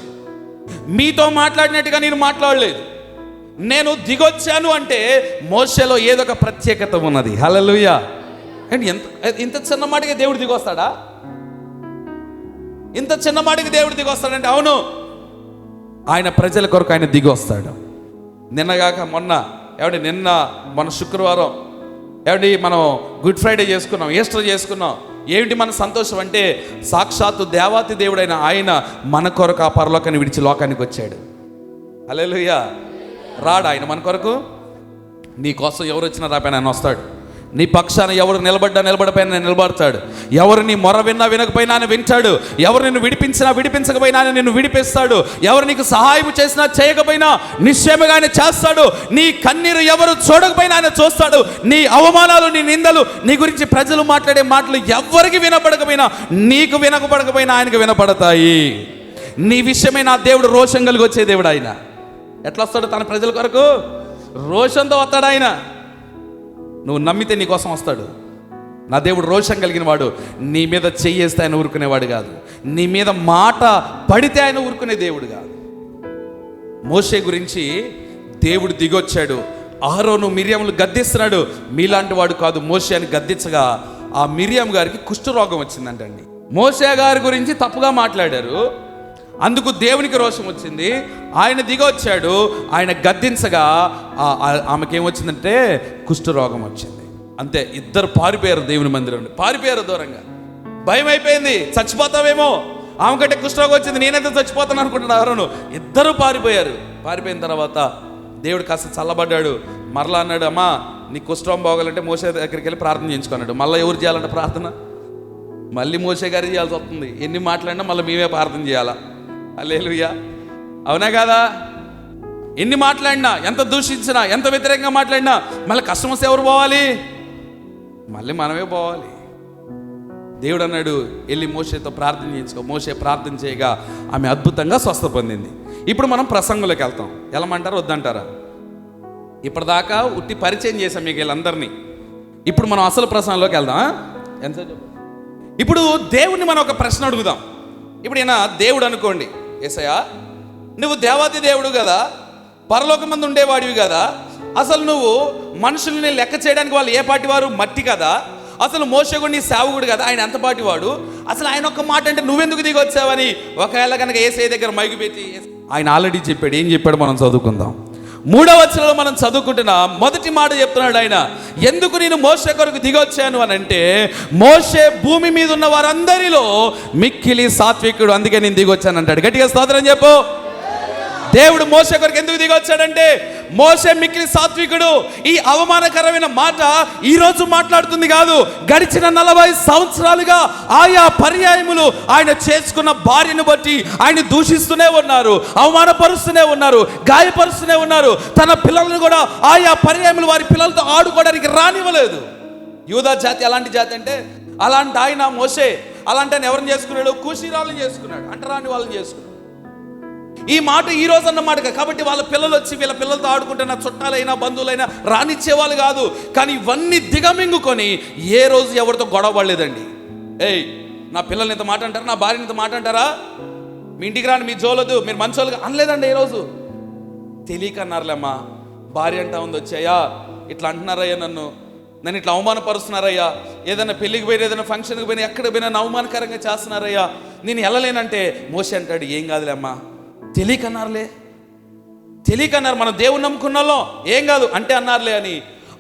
మీతో మాట్లాడినట్టుగా నేను మాట్లాడలేదు. నేను దిగొచ్చాను అంటే మోషేలో ఏదో ఒక ప్రత్యేకత ఉన్నది. హల్లెలూయా. అంటే ఇంత చిన్న మాటకి దేవుడు దిగొస్తాడా? ఇంత చిన్న మాటకి దేవుడు దిగొస్తాడంటే అవును, ఆయన ప్రజల కొరకు ఆయన దిగొస్తాడు. నిన్నగాక మొన్న శుక్రవారం మనం గుడ్ ఫ్రైడే చేసుకున్నాం, ఈస్టర్ చేసుకున్నాం. ఏమిటి మన సంతోషం అంటే సాక్షాత్తు దేవాతి దేవుడైన ఆయన మన కొరకు ఆ పరలోకాన్ని విడిచి లోకానికి వచ్చాడు. హల్లెలూయా. రాడు ఆయన మన కొరకు? నీ కోసం ఎవరు వచ్చినా రాపైన ఆయన వస్తాడు. నీ పక్షాన ఎవరు నిలబడిపోయినా ఆయన నిలబడతాడు. ఎవరు నీ మొర విన్నా వినకపోయినా ఆయన వింటాడు. ఎవరు నిన్ను విడిపించకపోయినా ఆయన నిన్ను విడిపిస్తాడు. ఎవరు నీకు సహాయం చేసినా చేయకపోయినా నిశ్చయముగా ఆయన చేస్తాడు. నీ కన్నీరు ఎవరు చూడకపోయినా ఆయన చూస్తాడు. నీ అవమానాలు, నీ నిందలు, నీ గురించి ప్రజలు మాట్లాడే మాటలు ఎవరికి వినపడకపోయినా, నీకు వినపడకపోయినా ఆయనకు వినపడతాయి. నీ విషయమే నా దేవుడు రోషం కలిగి వచ్చే దేవుడు. ఆయన ఎట్లా వస్తాడు? తన ప్రజల కొరకు రోషంతో వస్తాడు ఆయన. నువ్వు నమ్మితే నీ కోసం వస్తాడు. నా దేవుడు రోషం కలిగిన వాడు. నీ మీద చెయ్యేస్తే ఆయన ఊరుకునేవాడు కాదు. నీ మీద మాట పడితే ఆయన ఊరుకునే దేవుడు కాదు. మోషే గురించి దేవుడు దిగొచ్చాడు. అహరోను మిరియాములు గద్దిస్తున్నాడు. మీలాంటి వాడు కాదు మోషే అని గద్దించగా ఆ మిరియాం గారికి కుష్ఠరోగం వచ్చిందంటండి. మోషే గారి గురించి తప్పుగా మాట్లాడారు. అందుకు దేవునికి రోషం వచ్చింది. ఆయన దిగొచ్చాడు. ఆయన గద్దించగా ఆమెకేమొచ్చిందంటే కుష్ఠరోగం వచ్చింది. అంతే, ఇద్దరు పారిపోయారు దేవుని మందిరం. పారిపోయారు దూరంగా. భయం అయిపోయింది, చచ్చిపోతావేమో. ఆమె కంటే కుష్ఠరోగం వచ్చింది, నేనైతే చచ్చిపోతాను అనుకుంటున్నాను అహరోను. ఇద్దరు పారిపోయారు. పారిపోయిన తర్వాత దేవుడు కాస్త చల్లబడ్డాడు. మరలా అన్నాడు, అమ్మా నీ కుష్ఠం బాగోవాలంటే మోసే దగ్గరికి వెళ్ళి ప్రార్థన చేయించుకున్నాడు. మళ్ళీ ఎవరు చేయాలంటే ప్రార్థన? మళ్ళీ మోసే గారు చేయాల్సి వస్తుంది. ఎన్ని మాట్లాడినా మళ్ళీ మేమే ప్రార్థన చేయాలా? హల్లెలూయా, అవునా కాదా? ఎన్ని మాట్లాడినా, ఎంత దూషించినా, ఎంత వ్యతిరేకంగా మాట్లాడినా మళ్ళీ కష్టం వస్తే ఎవరు పోవాలి? మళ్ళీ మనమే పోవాలి. దేవుడు అన్నాడు, వెళ్ళి మోషేతో ప్రార్థన చేయించుకో. మోషే ప్రార్థన చేయగా ఆమె అద్భుతంగా స్వస్థ పొందింది. ఇప్పుడు మనం ప్రసంగంలోకి వెళ్తాం. వెళ్ళమంటారా వద్దంటారా? ఇప్పటిదాకా ఉట్టి పరిచయం చేశాం మీకు వీళ్ళందరినీ. ఇప్పుడు మనం అసలు ప్రసంగంలోకి వెళ్దాం. ఎంత ఇప్పుడు దేవుడిని మనం ఒక ప్రశ్న అడుగుదాం. ఇప్పుడు ఈయన దేవుడు అనుకోండి, యేసయ్యా నువ్వు దేవాది దేవుడు కదా, పరలోకమందు ఉండేవాడివి కదా, అసలు నువ్వు మనుషుల్ని లెక్క చేయడానికి వాళ్ళు ఏ పాటి వారు? మట్టి కదా. అసలు మోషేగుడు నీ సేవకుడు కదా, ఆయన ఎంత పాటి వాడు? అసలు ఆయన ఒక్క మాట అంటే నువ్వెందుకు దిగి వచ్చావని ఒకవేళ కనుక యేసయ్య దగ్గర మైకు పెట్టి, ఆయన ఆల్రెడీ చెప్పాడు. ఏం చెప్పాడు మనం చదువుకుందాం. 3వ వచనంలో మనం చదువుకుంటున్న మొదటి మాట చెప్తున్నాడు ఆయన, ఎందుకు నేను మోషే కొరకు దిగొచ్చాను అని అంటే, మోషే భూమి మీద ఉన్న వారందరిలో మిక్కిలి సాత్వికుడు, అందుకే నేను దిగొచ్చాను అంటాడు. గట్టిగా స్తోత్రం చెప్పు. దేవుడు మోషే కొరకు ఎందుకు దిగొచ్చాడంటే, మోషే మిక్కిలి సాత్వికుడు. ఈ అవమానకరమైన మాట ఈరోజు మాట్లాడుతుంది కాదు, గడిచిన 40 సంవత్సరాలుగా ఆయా పర్యాయములు ఆయన చేసుకున్న భార్యను బట్టి ఆయన దూషిస్తూనే ఉన్నారు, అవమానపరుస్తూనే ఉన్నారు, గాయపరుస్తూనే ఉన్నారు. తన పిల్లలను కూడా ఆయా పర్యాయములు వారి పిల్లలతో ఆడుకోవడానికి రానివ్వలేదు. యూదా జాతి అలాంటి జాతి అంటే, అలాంటి ఆయన మోషే అలాంటి ఆయన ఎవరిని చేసుకున్నాడు? కూషీరాళ్ళని చేసుకున్నాడు, అంటరాని వాళ్ళని చేసుకున్నాడు. ఈ మాట ఈ రోజు అన్నమాట. కాబట్టి వాళ్ళ పిల్లలు వచ్చి వీళ్ళ పిల్లలతో ఆడుకుంటున్న చుట్టాలైనా బంధువులైనా రానిచ్చేవాళ్ళు కాదు. కానీ ఇవన్నీ దిగమింగుకొని ఏ రోజు ఎవరితో గొడవ పడలేదండి. ఏయ్ నా పిల్లల్ని ఇంత మాట అంటారా, నా భార్యని ఇంత మాట అంటారా, మీ ఇంటికి రాని, మీ జోలదు, మీరు మంచోళ్ళుగా అనలేదండి. ఏ రోజు తెలియక అన్నారులేమ్మా. భార్య అంటా ఉంది వచ్చాయా, ఇట్లా అంటున్నారయ్యా, నన్ను ఇట్లా అవమానపరుస్తున్నారయ్యా, ఏదైనా పెళ్ళికి పోయి ఏదైనా ఫంక్షన్కి పోయినా ఎక్కడ పోయినా అవమానకరంగా చేస్తున్నారయ్యా, నేను వెళ్ళలేనంటే మోషే అంటాడు, ఏం కాదులేమ్మా, తెలియకన్నారులే, తెలియకన్నారు, మనం దేవుని నమ్ముకున్నాలో ఏం కాదు అంటే అన్నారులే అని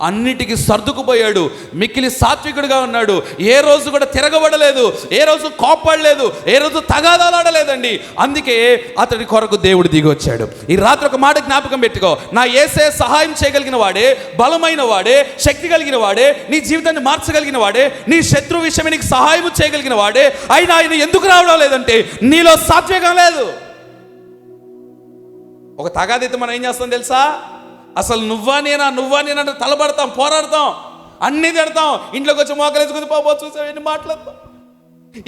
అన్నిటికీ సర్దుకుపోయాడు. మిక్కిలి సాత్వికుడిగా ఉన్నాడు. ఏ రోజు కూడా తిరగబడలేదు, ఏ రోజు కోప్పడలేదు, ఏ రోజు తగాదాలాడలేదండి. అందుకే అతడి కొరకు దేవుడు దిగి వచ్చాడు. ఈ రాత్రి ఒక మాట జ్ఞాపకం పెట్టుకో, నా యేసయ్య సహాయం చేయగలిగిన వాడే, బలమైన వాడే, శక్తి కలిగిన వాడే, నీ జీవితాన్ని మార్చగలిగిన వాడే, నీ శత్రు విషయమే నీకు సహాయం చేయగలిగిన వాడే. అయినా ఆయన ఎందుకు రావడం లేదంటే నీలో సాత్వికం లేదు. ఒక తగాదైతే మనం ఏం చేస్తాం తెలుసా? అసలు నువ్వా నేనా అంటే తలబడతాం, పోరాడతాం, అన్నీ తిడతాం. ఇంట్లోకి వచ్చి మోకలేసుకుని పాపో చూసావు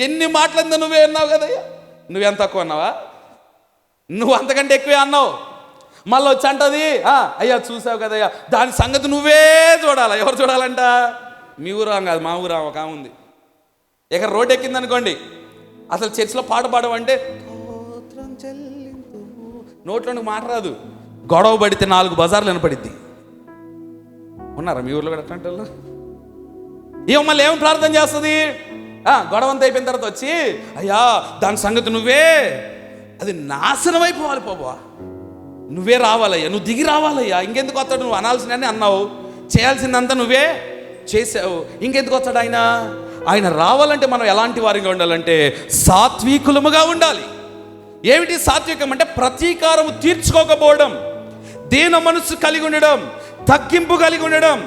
ఎన్ని మాట్లాడిందో నువ్వే అన్నావు కదయ్యా. నువ్వెంత తక్కువ అన్నావా? నువ్వు అంతకంటే ఎక్కువే అన్నావు. మళ్ళీ వచ్చి అంటది, అయ్యా చూసావు కదయ్యా, దాని సంగతి నువ్వే చూడాలా. ఎవరు చూడాలంట? మీ ఊరా కాదు, మా ఊరా ఒక ఉంది. ఇక రోడ్డు ఎక్కింది అనుకోండి, అసలు చర్చిలో పాట పాడమంటే నోట్లోనికి మాట రాదు. గొడవ పడితే 4 బజార్లు వినపడిద్ది. ఉన్నారా మీ ఊర్లో కూడా అట్లాంటి వాళ్ళు? ఏమో మళ్ళీ ఏం ప్రార్థన చేస్తుంది? గొడవ అంతా అయిపోయిన తర్వాత వచ్చి, అయ్యా దాని సంగతి నువ్వే, అది నాశనం అయిపోవాలి పోవా, నువ్వే రావాలయ్యా, నువ్వు దిగి రావాలయ్యా, ఇంకెందుకు వస్తాడు? నువ్వు అనాల్సిందని అన్నావు, చేయాల్సిందంతా నువ్వే చేసావు, ఇంకెందుకు వస్తాడు ఆయన? ఆయన రావాలంటే మనం ఎలాంటి వారిగా ఉండాలంటే సాత్వికులముగా ఉండాలి. ఏమిటి సాత్వికం అంటే? ప్రతీకారం తీర్చుకోకపోవడం, దీన మనసు కలిగి ఉండడం, తగ్గింపు కలిగి ఉండడం.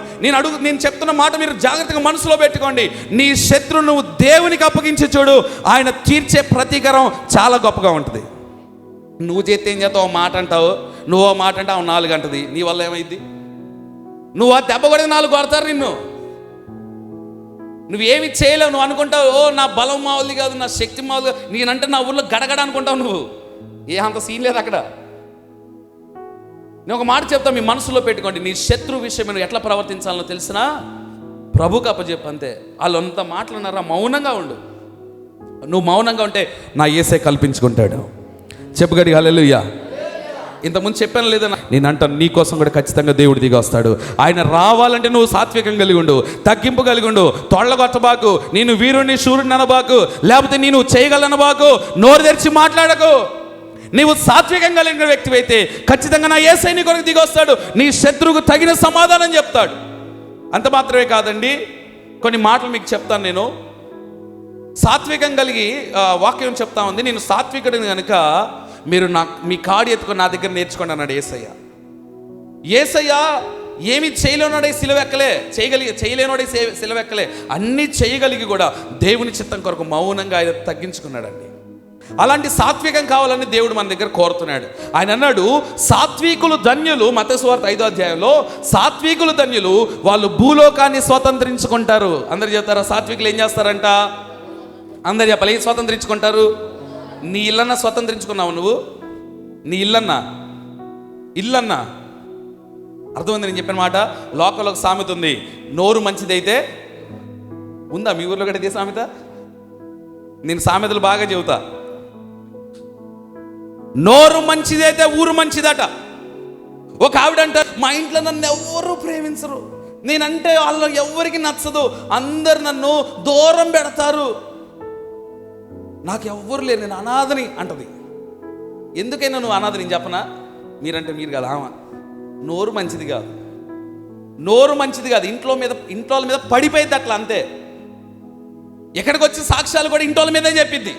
నేను చెప్తున్న మాట మీరు జాగ్రత్తగా మనసులో పెట్టుకోండి. నీ శత్రువు నువ్వు దేవునికి అప్పగించి చూడు, ఆయన తీర్చే ప్రతీకారం చాలా గొప్పగా ఉంటుంది. నువ్వు చేస్తే ఏం చేస్తావు? మాట అంటావు, నువ్వు మాట అంటే 4 అంటది. నీ వల్ల ఏమైంది? నువ్వు ఆ దెబ్బ కొడితే 4 కొడతారు నిన్ను. నువ్వేమి చేయలేవు. నువ్వు అనుకుంటావు, నా బలం మావులది కాదు, నా శక్తి మావులు, నేనంటే నా ఊళ్ళో గడగడ అనుకుంటావు. నువ్వు అంత సీన్ లేదు అక్కడ. నేను ఒక మాట చెప్తాను, మీ మనసులో పెట్టుకోండి. నీ శత్రు విషయం నువ్వు ఎట్లా ప్రవర్తించాలో తెలిసినా ప్రభుకు అప్పచెప్పు అంతే. వాళ్ళు అంత మాట్లాడినారా, మౌనంగా ఉండు. నువ్వు మౌనంగా ఉంటే నా యేసే కల్పించుకుంటాడు. చెప్పుగడి హల్లెలూయా. ఇంతకుముందు చెప్పాను లేదా? నేను అంటాను, నీ కోసం కూడా ఖచ్చితంగా దేవుడు దిగి వస్తాడు. ఆయన రావాలంటే నువ్వు సాత్వికం కలిగి ఉండు, తగ్గింపు కలిగి ఉండు, తొళ్ళగొట్టబాకు, నేను వీరుణ్ణి శూరుని అనబాకు, లేకపోతే నేను చేయగలనబాకు, నోరు తెరిచి మాట్లాడకు. నీవు సాత్వికం కలిగిన వ్యక్తి అయితే ఖచ్చితంగా నా యేసయ్య నీ కొరకు దిగి వస్తాడు, నీ శత్రువుకు తగిన సమాధానం చెప్తాడు. అంత మాత్రమే కాదండి, కొన్ని మాటలు మీకు చెప్తాను. నేను సాత్వికం కలిగి వాక్యం చెప్తా ఉంది. నేను సాత్వికుడిని కనుక మీరు మీ కాడి ఎత్తుకొని నా దగ్గర నేర్చుకోండి అన్నాడు యేసయ్య. యేసయ్య ఏమి చేయలేనోడే సిలువెక్కలే, చేయలేనోడే సిలువెక్కలే, అన్నీ చేయగలిగి కూడా దేవుని చిత్తం కొరకు మౌనంగా ఆయన తగ్గించుకున్నాడండి. అలాంటి సాత్వికం కావాలని దేవుడు మన దగ్గర కోరుతున్నాడు. ఆయన అన్నాడు, సాత్వికులు ధన్యులు. మత్తయి సువార్త 5వ అధ్యాయంలో, సాత్వికులు ధన్యులు, వాళ్ళు భూలోకాన్ని స్వతంత్రించుకుంటారు. అందరు చెప్తారా? సాత్వికులు ఏం చేస్తారంట? అందరు చెప్పాలి, ఏం స్వతంత్రించుకుంటారు? నీ ఇల్లన్నా స్వతంత్రించుకున్నావు నువ్వు? నీ ఇల్లన్నా అర్థమైంది నేను చెప్పిన మాట? లోకంలో ఒక సామెత ఉంది, నోరు మంచిదైతే. ఉందా మీ ఊర్లో కూడా ఇదే సామెత? నేను సామెతలు బాగా చెబుతా. నోరు మంచిదైతే ఊరు మంచిదట. ఒక ఆవిడంట, మా ఇంట్లో నన్ను ఎవరు ప్రేమించరు, నేనంటే వాళ్ళు ఎవరికి నచ్చదు, అందరు నన్ను దూరం పెడతారు, నాకు ఎవ్వరు లేరు, నేను అనాథని అంటది. ఎందుకైనా నువ్వు అనాథని చెప్పనా? మీరంటే మీరు కాదు, ఆమె నోరు మంచిది కాదు, నోరు మంచిది కాదు. ఇంట్లో మీద పడిపోయింది అట్లా, అంతే. ఎక్కడికి వచ్చి సాక్ష్యాలు కూడా ఇంటోళ్ళ మీదే చెప్పిద్ది,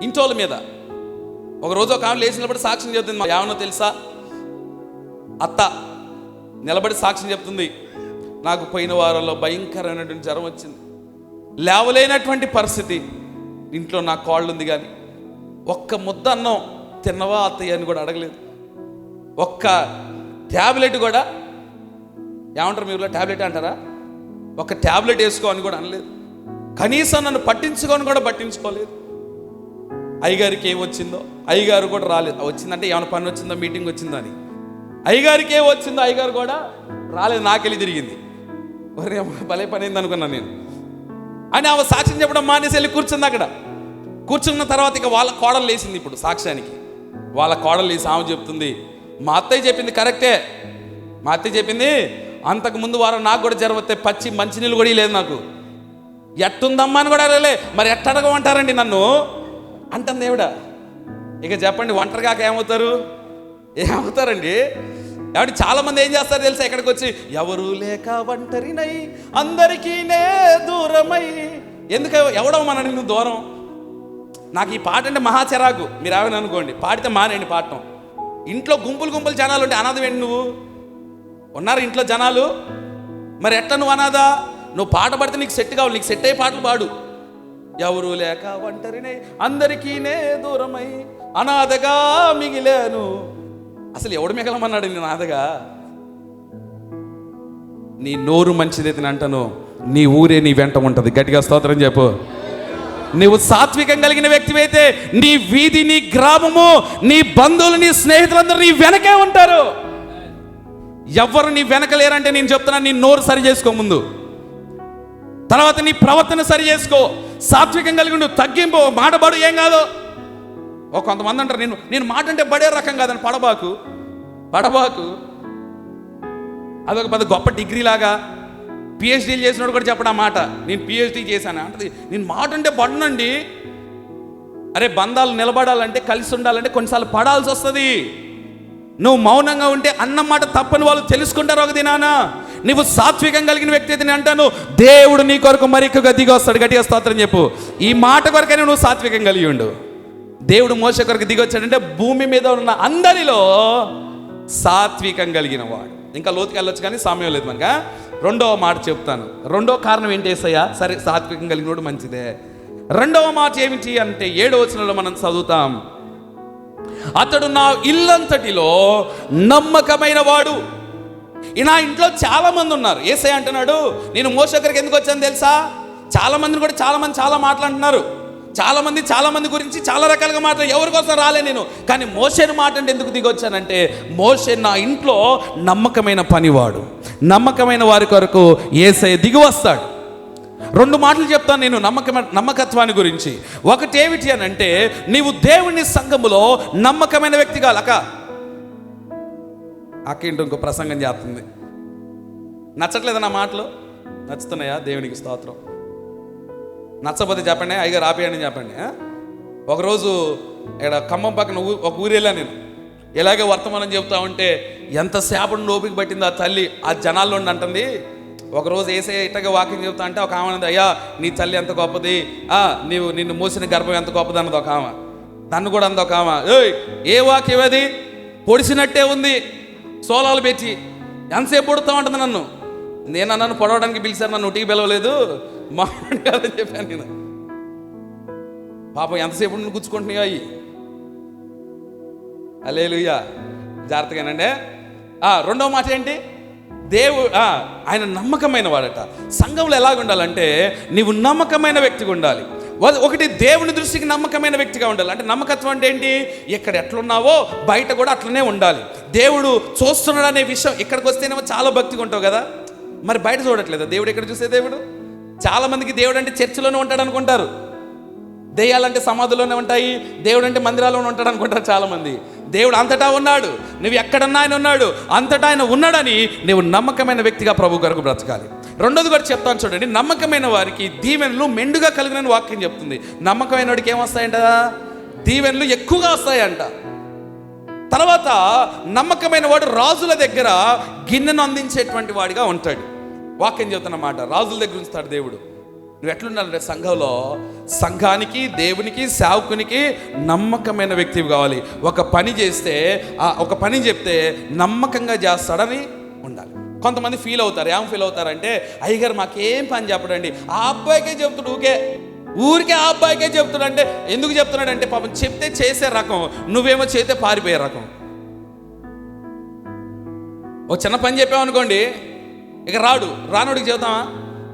ఇంటోళ్ళ మీద. ఒకరోజు ఒక ఆమె లేచినప్పుడు సాక్ష్యం చెప్తుంది. ఏమన్నా తెలుసా? అత్త నిలబడి సాక్ష్యం చెప్తుంది, నాకు పోయిన వారంలో భయంకరమైనటువంటి జ్వరం వచ్చింది, లేవలేనటువంటి పరిస్థితి, ఇంట్లో నా కాళ్ళు ఉంది, కానీ ఒక్క ముద్ద అన్నం తిన్నవా అత్తయ్య అని కూడా అడగలేదు, ఒక్క ట్యాబ్లెట్ కూడా, ఏమంటారు మీరు ట్యాబ్లెట్ అంటారా, ఒక ట్యాబ్లెట్ వేసుకో అని కూడా అనలేదు, కనీసం నన్ను పట్టించుకోలేదు. అయ్యగారికి ఏమొచ్చిందో, అయ్యగారు కూడా రాలేదు. వచ్చిందంటే ఏమైనా పని వచ్చిందో, మీటింగ్ వచ్చిందో అని. అయ్యగారికి ఏమొచ్చిందో అయ్యగారు కూడా రాలేదు, నాకెళ్ళి తిరిగింది. భలే పని అయింది అనుకున్నాను నేను అని ఆమె సాక్ష్యం చెప్పడం మానేసి వెళ్ళి కూర్చుంది. అక్కడ కూర్చున్న తర్వాత ఇక వాళ్ళ కోడలు లేచింది. ఇప్పుడు సాక్ష్యానికి వాళ్ళ కోడలు లేచి ఆమె చెప్తుంది, మా అత్తయ్య చెప్పింది కరెక్టే, మా అత్తయ్య చెప్పింది, అంతకుముందు వారం నాకు కూడా జ్వరం వస్తే పచ్చి మంచినీళ్ళు కూడా లేదు, నాకు ఎట్టుందమ్మా అని కూడా అడగలే, మరి ఎట్ట అడగమంటారండి నన్ను అంటుంది దేవుడా. ఇక చెప్పండి, ఒంటరిగాక ఏమవుతారండి? కాబట్టి చాలామంది ఏం చేస్తారు తెలుసా? ఇక్కడికి వచ్చి ఎవరు లేక ఒంటరినై అందరికీ నే దూరమై. ఎందుకు ఎవడమన్నాడు నువ్వు దూరం? నాకు ఈ పాట అంటే మహా చిరాకు. మీరు ఏమైనా అనుకోండి, పాడితే మానేయండి పాడటం. ఇంట్లో గుంపులు జనాలు ఉంటే అనాథం ఏంటి? నువ్వు ఉన్నారు ఇంట్లో జనాలు, మరి ఎట్లా నువ్వు అనాథా? నువ్వు పాట పాడితే నీకు సెట్ కావాలి, నీకు సెట్ అయ్యే పాటలు పాడు. ఎవరు లేక ఒంటరినే అందరికీ నే దూరమై అనాథగా మిగిలాను. అసలు ఎవడు మిగలమన్నాడు నేను అనాథగా? నీ నోరు మంచిదైతే అంటాను, నీ ఊరే నీ వెంట ఉంటుంది. గట్టిగా స్తోత్రం చెప్పు. నీవు సాత్వికం కలిగిన వ్యక్తివైతే నీ వీధి, నీ గ్రామము, నీ బంధువులు, నీ స్నేహితులందరూ నీ వెనకే ఉంటారు. ఎవరు నీ వెనక లేరంటే నేను చెప్తున్నా, నీ నోరు సరి చేసుకో ముందు, తర్వాత నీ ప్రవర్తన సరి చేసుకో. సాత్వికం కలిగి ఉండు, తగ్గింపు, మాట పడు, ఏం కాదు. ఒక కొంతమంది అంటారు, నేను మాట అంటే పడే రకం కాదని. పడబాకు అదొక పెద్ద గొప్ప డిగ్రీ లాగా. పిహెచ్డీలు చేసినోడు కూడా చెప్పడం మాట, నేను పిహెచ్డీ చేశాను అంటే. నేను మాట అంటే పడనండి. అరే, బంధాలు నిలబడాలంటే, కలిసి ఉండాలంటే కొన్నిసార్లు పడాల్సి వస్తుంది. నువ్వు మౌనంగా ఉంటే అన్న మాట తప్పని వాళ్ళు తెలుసుకుంటారు ఒక దినాన. నువ్వు సాత్వికం కలిగిన వ్యక్తి అయితే నేను అంటాను, దేవుడు నీ కొరకు మరికగా దిగి వస్తాడు. గట్టిగా స్తోత్రం చెప్పు. ఈ మాట కొరకైనా నువ్వు సాత్వికం కలిగి ఉండు. దేవుడు మోషే కొరకు దిగి వచ్చాడంటే భూమి మీద ఉన్న అందరిలో సాత్వికం కలిగిన వాడు. ఇంకా లోతుకి వెళ్ళొచ్చు కానీ సమయం లేదు మనక. రెండవ మాట చెప్తాను. రెండో కారణం ఏంటి యేసయ్యా? సరే, సాత్వికం కలిగినోడు మంచిదే. రెండవ మాట ఏమిటి అంటే 7వ వచనంలో మనం చదువుతాం, అతడు నా ఇల్లంతటిలో నమ్మకమైన వాడు. నా ఇంట్లో చాలా మంది ఉన్నారు. యేసయ్య అంటున్నాడు, నేను మోషే దగ్గరికి ఎందుకు వచ్చాను తెలుసా? చాలా మందిని కూడా చాలా మాట్లాడుతున్నారు. చాలా మంది గురించి చాలా రకాలుగా మాట్లాడు, ఎవరి కోసం రాలే నేను. కానీ మోషేను మాట అంటే ఎందుకు దిగొచ్చానంటే, మోషే నా ఇంట్లో నమ్మకమైన పనివాడు. నమ్మకమైన వారి కొరకు యేసయ్య దిగి వస్తాడు. 2 మాటలు చెప్తాను నేను నమ్మకత్వాన్ని గురించి. ఒకటి ఏమిటి అని అంటే, నీవు దేవుని సంఘములో నమ్మకమైన వ్యక్తి కాదు. అక్క ఇంటూ ఇంకో ప్రసంగం చేస్తుంది. నచ్చట్లేదా నా మాటలు? నచ్చుతున్నాయా? దేవునికి స్తోత్రం. నచ్చకపోతే చెప్పండి, అయ్యగారు ఆపేయండి చెప్పండి. ఒకరోజు ఇక్కడ ఖమ్మం పక్కన ఒక ఊరు వెళ్ళా నేను. ఇలాగే వర్తమానం చెప్తా ఉంటే ఎంతసేపటి ఓపిక పట్టింది ఆ తల్లి. ఆ జనాల్లో అంటుంది, ఒకరోజు యేసయ్య ఇట్టగా వాక్యం చెప్తా అంటే ఒక ఆమె, అయ్యా నీ తల్లి ఎంత గొప్పది, నిన్ను మోసిన గర్భం ఎంత గొప్పది అన్నది ఒక ఆమె. నన్ను కూడా అంది ఒక ఆమె, ఏ వాక్యం అది, పొడిసినట్టే ఉంది, సోలాలు పెట్టి ఎంతసేపు పొడుతూ ఉంటుంది నన్ను. నేను నన్ను పొడవడానికి పిలిచారు, నన్ను ఉటికి పిలవలేదు, మామూలు కాదని చెప్పాను నేను. పాపం ఎంతసేపు నువ్వు గుచ్చుకుంటున్నాయో అయ్యి. హల్లెలూయా. జాగ్రత్తగానండి. రెండవ మాట ఏంటి? ఆయన నమ్మకమైన వాడట. సంఘంలో ఎలాగ ఉండాలంటే నీవు నమ్మకమైన వ్యక్తిగా ఉండాలి. ఒకటి, దేవుని దృష్టికి నమ్మకమైన వ్యక్తిగా ఉండాలి. అంటే నమ్మకత్వం అంటే ఏంటి? ఇక్కడ ఎట్లున్నావో బయట కూడా అట్లనే ఉండాలి. దేవుడు చూస్తున్నాడు అనే విషయం. ఇక్కడికి వస్తేనేమో చాలా భక్తిగా ఉంటావు కదా, మరి బయట చూడట్లేదా? దేవుడు ఎక్కడ చూసే దేవుడు? చాలా మందికి దేవుడు అంటే చర్చిలోనే ఉంటాడు అనుకుంటారు, దెయ్యాలంటే సమాధిలోనే ఉంటాయి, దేవుడు అంటే మందిరాల్లోనే ఉంటాడు అనుకుంటారు చాలామంది. దేవుడు అంతటా ఉన్నాడు. నువ్వు ఎక్కడన్నా ఆయన ఉన్నాడు, అంతటా ఆయన ఉన్నాడని నువ్వు నమ్మకమైన వ్యక్తిగా ప్రభు కొరకు బ్రతకాలి. రెండోది కూడా చెప్తాను చూడండి. నమ్మకమైన వారికి దీవెనలు మెండుగా కలిగిన వాక్యం చెప్తుంది. నమ్మకమైన వాడికి ఏమొస్తాయంట? దీవెనలు ఎక్కువగా వస్తాయంట. తర్వాత నమ్మకమైన వాడు రాజుల దగ్గర గిన్నెను అందించేటువంటి వాడిగా ఉంటాడు. వాక్యం చెప్తున్నమాట, రాజుల దగ్గర ఉంచుతాడు దేవుడు. నువ్వు ఎట్లుండాలంటే సంఘంలో, సంఘానికి, దేవునికి, సేవకునికి నమ్మకమైన వ్యక్తివి కావాలి. ఒక పని చేస్తే, ఒక పని చెప్తే నమ్మకంగా చేస్తాడని ఉండాలి. కొంతమంది ఫీల్ అవుతారు. ఏం ఫీల్ అవుతారంటే, అయ్యగారు మాకేం పని చెప్పడండి, ఆ అబ్బాయికే చెప్తుడు, ఊరికే ఆ అబ్బాయికే చెప్తుడు. అంటే ఎందుకు చెప్తున్నాడంటే పాపం చెప్తే చేసే రకం, నువ్వేమో చేస్తే పారిపోయే రకం. ఒక చిన్న పని చెప్పామనుకోండి, ఇక రానోడికి చెబుతామా?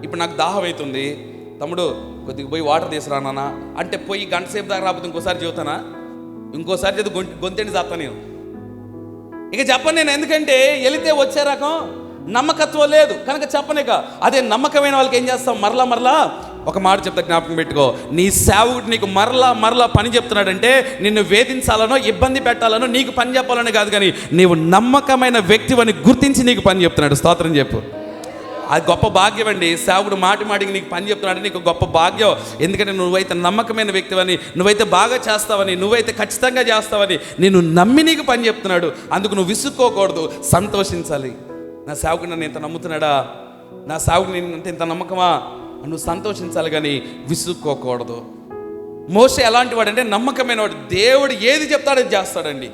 ఇప్పుడు నాకు దాహం అవుతుంది తమ్ముడు, కొద్దిగా పోయి వాటర్ తీసుకురానా అంటే పోయి గంట సేపు దాకా రాకపోతే ఇంకోసారి చెబుతానా? ఇంకోసారి చదివి గొంతెండి చేస్తాను నేను. ఇక చెప్పను నేను, ఎందుకంటే వెళితే వచ్చే రకం నమ్మకత్వం లేదు కనుక చెప్పనిక. అదే నమ్మకమైన వాళ్ళకి ఏం చేస్తాం? మరలా ఒక మాట చెప్తా, జ్ఞాపకం పెట్టుకో. నీ సేవకుడు నీకు మరలా పని చెప్తున్నాడంటే నిన్ను వేధించాలనో, ఇబ్బంది పెట్టాలనో, నీకు పని చెప్పాలని కాదు, కానీ నీవు నమ్మకమైన వ్యక్తివని గుర్తించి నీకు పని చెప్తున్నాడు. స్తోత్రం చెప్పు. అది గొప్ప భాగ్యం అండి. సేవకుడు మాటికి నీకు పని చెప్తున్నాడు, నీకు గొప్ప భాగ్యం. ఎందుకంటే నువ్వైతే నమ్మకమైన వ్యక్తివని, నువ్వైతే బాగా చేస్తావని, నువ్వైతే ఖచ్చితంగా చేస్తావని నిన్ను నమ్మి నీకు పని చెప్తున్నాడు. అందుకు నువ్వు విసుక్కోకూడదు, సంతోషించాలి. నా సేవకుడు నన్ను ఇంత నమ్ముతున్నాడా, నా సేవకుడు నేను ఇంత నమ్మకమా, నువ్వు సంతోషించాలి కానీ విసుక్కోకూడదు. మోషే ఎలాంటి వాడంటే నమ్మకమైన వాడు. దేవుడు ఏది చెప్తాడో చేస్తాడండి,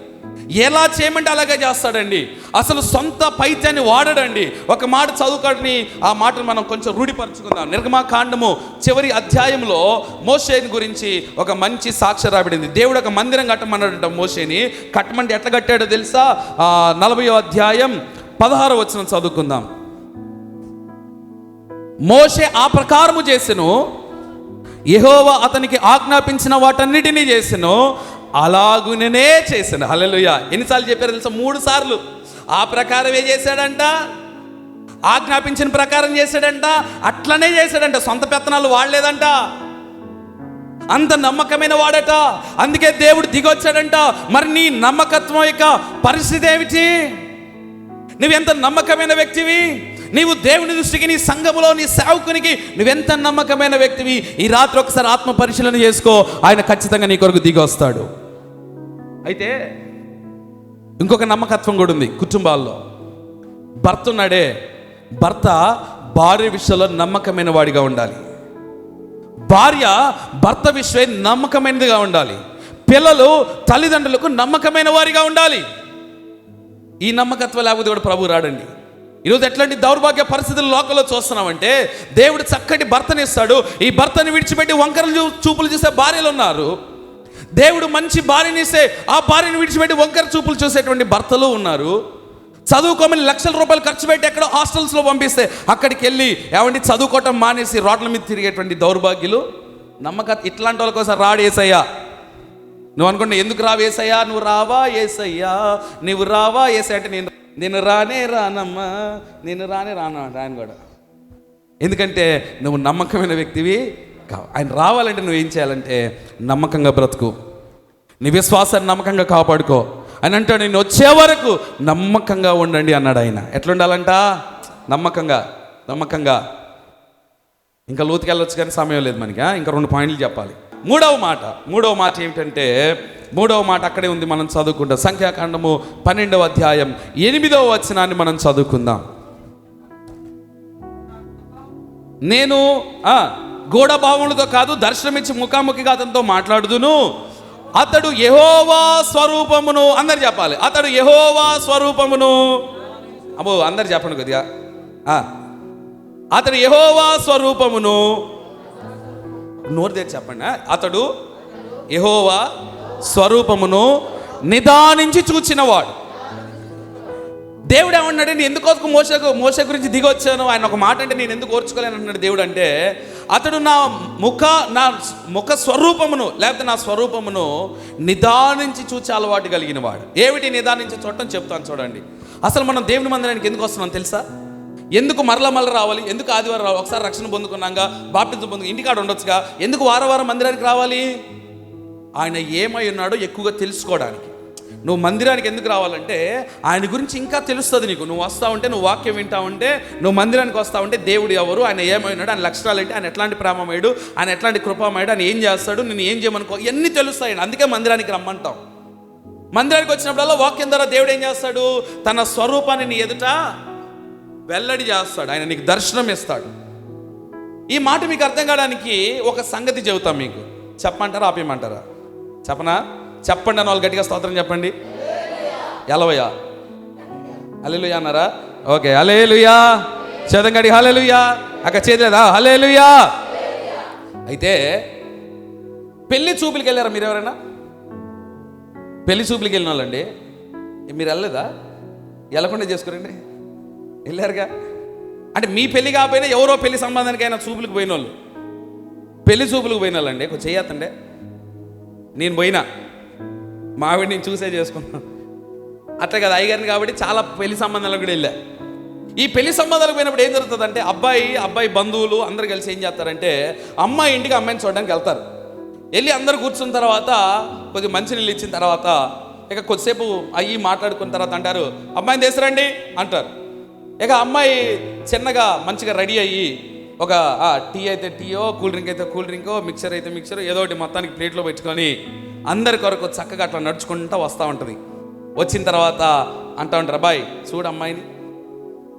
ఎలా చేయమంటే అలాగే చేస్తాడండి. అసలు సొంత పైత్యాన్ని వాడడండి. ఒక మాట చదువుకొని ఆ మాటను మనం కొంచెం రూఢిపరచుకుందాం. నిర్గమాకాండము చివరి అధ్యాయంలో మోషేని గురించి ఒక మంచి సాక్ష్యం రాబడింది. దేవుడు ఒక మందిరం కట్టమన్నాడంట మోషేని. కట్టమంటే ఎట్లా కట్టాడో తెలుసా? 40వ అధ్యాయం 16వ వచనం చదువుకుందాం. మోషే ఆ ప్రకారము చేసెను, యెహోవా అతనికి ఆజ్ఞాపించిన వాటన్నిటినీ చేసెను, అలాగునే చేశాను. హల్లెలూయా. ఎన్నిసార్లు చెప్పారు తెలుసా? 3 సార్లు. ఆ ప్రకారమే చేశాడంట, ఆజ్ఞాపించిన ప్రకారం చేశాడంట, అట్లనే చేశాడంట. సొంత పెత్తనాలు వాడలేదంట. అంత నమ్మకమైన వాడట. అందుకే దేవుడు దిగొచ్చాడంట. మరి నీ నమ్మకత్వం యొక్క పరిస్థితి ఏమిటి? నువ్వెంత నమ్మకమైన వ్యక్తివి? నీవు దేవుని దృష్టికి, నీ సంఘములో, నీ సేవకునికి నువ్వెంత నమ్మకమైన వ్యక్తివి? ఈ రాత్రి ఒకసారి ఆత్మ పరిశీలన చేసుకో. ఆయన ఖచ్చితంగా నీ కొరకు దిగి వస్తాడు. అయితే ఇంకొక నమ్మకత్వం కూడా ఉంది కుటుంబాల్లో. భర్త ఉన్నాడే, భర్త భార్య విషయంలో నమ్మకమైన వాడిగా ఉండాలి. భార్య భర్త విషయం నమ్మకమైనదిగా ఉండాలి. పిల్లలు తల్లిదండ్రులకు నమ్మకమైన వారిగా ఉండాలి. ఈ నమ్మకత్వం లేకపోతే కూడా ప్రభు రాడండి. ఈరోజు ఎట్లాంటి దౌర్భాగ్య పరిస్థితులు లోకంలో చూస్తున్నామంటే, దేవుడు చక్కటి భర్తనిస్తాడు, ఈ భర్తని విడిచిపెట్టి వంకరలు చూపులు చూసే భార్యలు ఉన్నారు. దేవుడు మంచి భార్యనిస్తే ఆ భార్యను విడిచిపెట్టి వంకర చూపులు చూసేటువంటి భర్తలు ఉన్నారు. చదువుకోమని లక్షల రూపాయలు ఖర్చు పెట్టి ఎక్కడో హాస్టల్స్లో పంపిస్తే అక్కడికి వెళ్ళి ఏమంటే చదువుకోవటం మానేసి రోడ్ల మీద తిరిగేటువంటి దౌర్భాగ్యులు. ఇట్లాంటి వాళ్ళ కోసం రాడు యేసయ్యా. నువ్వు అనుకుంటే ఎందుకు రావు యేసయ్యా, నువ్వు రావా యేసయ్యా, నువ్వు రావా యేసయ్య అంటే నేను రానమ్మా, నేను రాను కూడా. ఎందుకంటే నువ్వు నమ్మకమైన వ్యక్తివి కావు. ఆయన రావాలంటే నువ్వు ఏం చేయాలంటే నమ్మకంగా బ్రతుకు, నీ విశ్వాసాన్ని నమ్మకంగా కాపాడుకో. అని అంటాడు, నేను వచ్చే వరకు నమ్మకంగా ఉండండి అన్నాడు ఆయన. ఎట్లుండాలంట? నమ్మకంగా. ఇంకా లోతుకెళ్ళొచ్చు కానీ సమయం లేదు మనకి. ఇంకా 2 పాయింట్లు చెప్పాలి. మూడవ మాట ఏమిటంటే, మూడవ మాట అక్కడే ఉంది, మనం చదువుకుంటాం. సంఖ్యాకాండము 12వ అధ్యాయం 8వ వచనాన్ని మనం చదువుకుందాం. నేను గూఢభావములతో కాదు, దర్శనమిచ్చి ముఖాముఖిగా అతనితో మాట్లాడుదును. అతడు యెహోవా స్వరూపమును, అందరు చెప్పాలి, అతడు యెహోవా స్వరూపమును అమ్మో అందరు చెప్పండి కొద్దిగా. అతడు యెహోవా స్వరూపమును, నోరు తెరిచి చెప్పండి, అతడు యెహోవా స్వరూపమును నిదానించి చూచినవాడు. దేవుడు ఏమన్నాడు, నేను ఎందుకు మోషే గురించి దిగొచ్చాను, ఆయన ఒక మాట అంటే నేను ఎందుకు ఓర్చుకోలేను అన్నాడు దేవుడు. అంటే అతడు నా ముఖ స్వరూపమును, లేకపోతే నా స్వరూపమును నిదానించి చూచే అలవాటు కలిగిన వాడు. ఏమిటి నిదానించి చూడటం చెప్తాను చూడండి. అసలు మనం దేవుని మందిరానికి ఎందుకు వస్తున్నాం తెలుసా? ఎందుకు మరల రావాలి? ఎందుకు ఆదివారం రావాలి? ఒకసారి రక్షణ పొందుకున్నాక బాప్టిజం పొందుకు ఇంటికాడ ఉండొచ్చుగా. ఎందుకు వారం మందిరానికి రావాలి? ఆయన ఏమై ఉన్నాడో ఎక్కువగా తెలుసుకోవడానికి. నువ్వు మందిరానికి ఎందుకు రావాలంటే ఆయన గురించి ఇంకా తెలుస్తుంది నీకు. నువ్వు వస్తా ఉంటే, నువ్వు వాక్యం వింటా ఉంటే, నువ్వు మందిరానికి వస్తా ఉంటే దేవుడు ఎవరు, ఆయన ఏమై ఉన్నాడు, ఆయన లక్షణాలు ఏంటి, ఆయన ఎట్లాంటి ప్రేమమయుడు, ఆయన ఎట్లాంటి కృపామయుడు, ఆయన ఏం చేస్తాడు, నేను ఏం చేయమనుకో, ఇవన్నీ తెలుస్తాయి. అందుకే మందిరానికి రమ్మంటాం. మందిరానికి వచ్చినప్పుడల్లా వాక్యం ద్వారా దేవుడు ఏం చేస్తాడు, తన స్వరూపాన్ని నీ ఎదుట వెల్లడి చేస్తాడు. ఆయన నీకు దర్శనం ఇస్తాడు. ఈ మాట మీకు అర్థం కావడానికి ఒక సంగతి చెబుతాం మీకు. చెప్పమంటారా ఆపేయమంటారా? చెప్పనా? చెప్పండి అని వాళ్ళు గట్టిగా స్తోత్రం చెప్పండి. ఎలవయ్యా హల్లెలూయా అన్నారా? ఓకే, హల్లెలూయా. చేతం గడి హల్లెలూయా. అక్క చేతలేదా? హల్లెలూయా. అయితే పెళ్లి చూపులకి వెళ్ళారా మీరు ఎవరైనా? పెళ్లి చూపులకి వెళ్ళిన వాళ్ళండి, మీరు వెళ్ళలేదా? వెళ్ళకుండా చేసుకోరండి, వెళ్ళారుగా. అంటే మీ పెళ్లి కాకపోయినా ఎవరో పెళ్లి సంబంధానికైనా చూపులకు పోయిన వాళ్ళు, పెళ్లి చూపులకు పోయిన వాళ్ళండి. కొంచెం చేయతండి. నేను పోయినా, మా ఆవిడ నేను చూసే చేసుకున్నాను. అట్లా కదా అయ్యగారిని కాబట్టి చాలా పెళ్లి సంబంధాలకు కూడా వెళ్ళా. ఈ పెళ్లి సంబంధాలకు పోయినప్పుడు ఏం జరుగుతుందంటే అబ్బాయి బంధువులు అందరు కలిసి ఏం చేస్తారంటే అమ్మాయి ఇంటికి అమ్మాయిని చూడడానికి వెళ్తారు. వెళ్ళి అందరు కూర్చున్న తర్వాత కొద్దిగా మంచినీళ్ళు ఇచ్చిన తర్వాత ఇక కొద్దిసేపు అయ్యి మాట్లాడుకున్న తర్వాత అంటారు, అమ్మాయిని తీసుకురండి అంటారు. ఇక అమ్మాయి చిన్నగా మంచిగా రెడీ అయ్యి ఒక టీ అయితే టీయో, కూల్ డ్రింక్ అయితే కూల్ డ్రింకో, మిక్చర్ అయితే మిక్చర్, ఏదో ఒకటి మొత్తానికి ప్లేట్లో పెట్టుకొని అందరి కొరకు చక్కగా అట్లా నడుచుకుంటూ వస్తూ ఉంటుంది. వచ్చిన తర్వాత అంటూ ఉంటారు, అబ్బాయి చూడు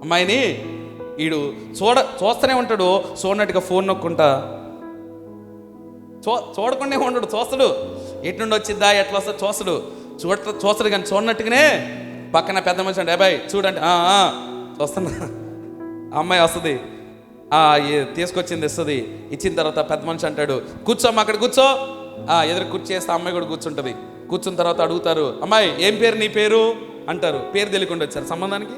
అమ్మాయిని వీడు చూస్తూనే ఉంటాడు, చూడనట్టుగా ఫోన్ నొక్కుంటా చూడకుండా ఉండడు, చూస్తాడు. ఎటు నుండి వచ్చిద్దా, ఎట్లా వస్తా చూస్తాడు కానీ చూడనట్టుగానే పక్కన పెద్ద మనిషి అంటే, అబ్బాయి చూడండి, చూస్తున్నా. అమ్మాయి వస్తుంది, తీసుకొచ్చింది ఇస్తుంది. ఇచ్చిన తర్వాత పెద్ద మనిషి అంటాడు, కూర్చోమ్మ అక్కడ కూర్చో. ఎదురు కూర్చేస్తే అమ్మాయి కూడా కూర్చుంటుంది. కూర్చున్న తర్వాత అడుగుతారు, అమ్మాయి ఏం పేరు, నీ పేరు అంటారు. పేరు తెలియకుండా వచ్చారు సంబంధానికి.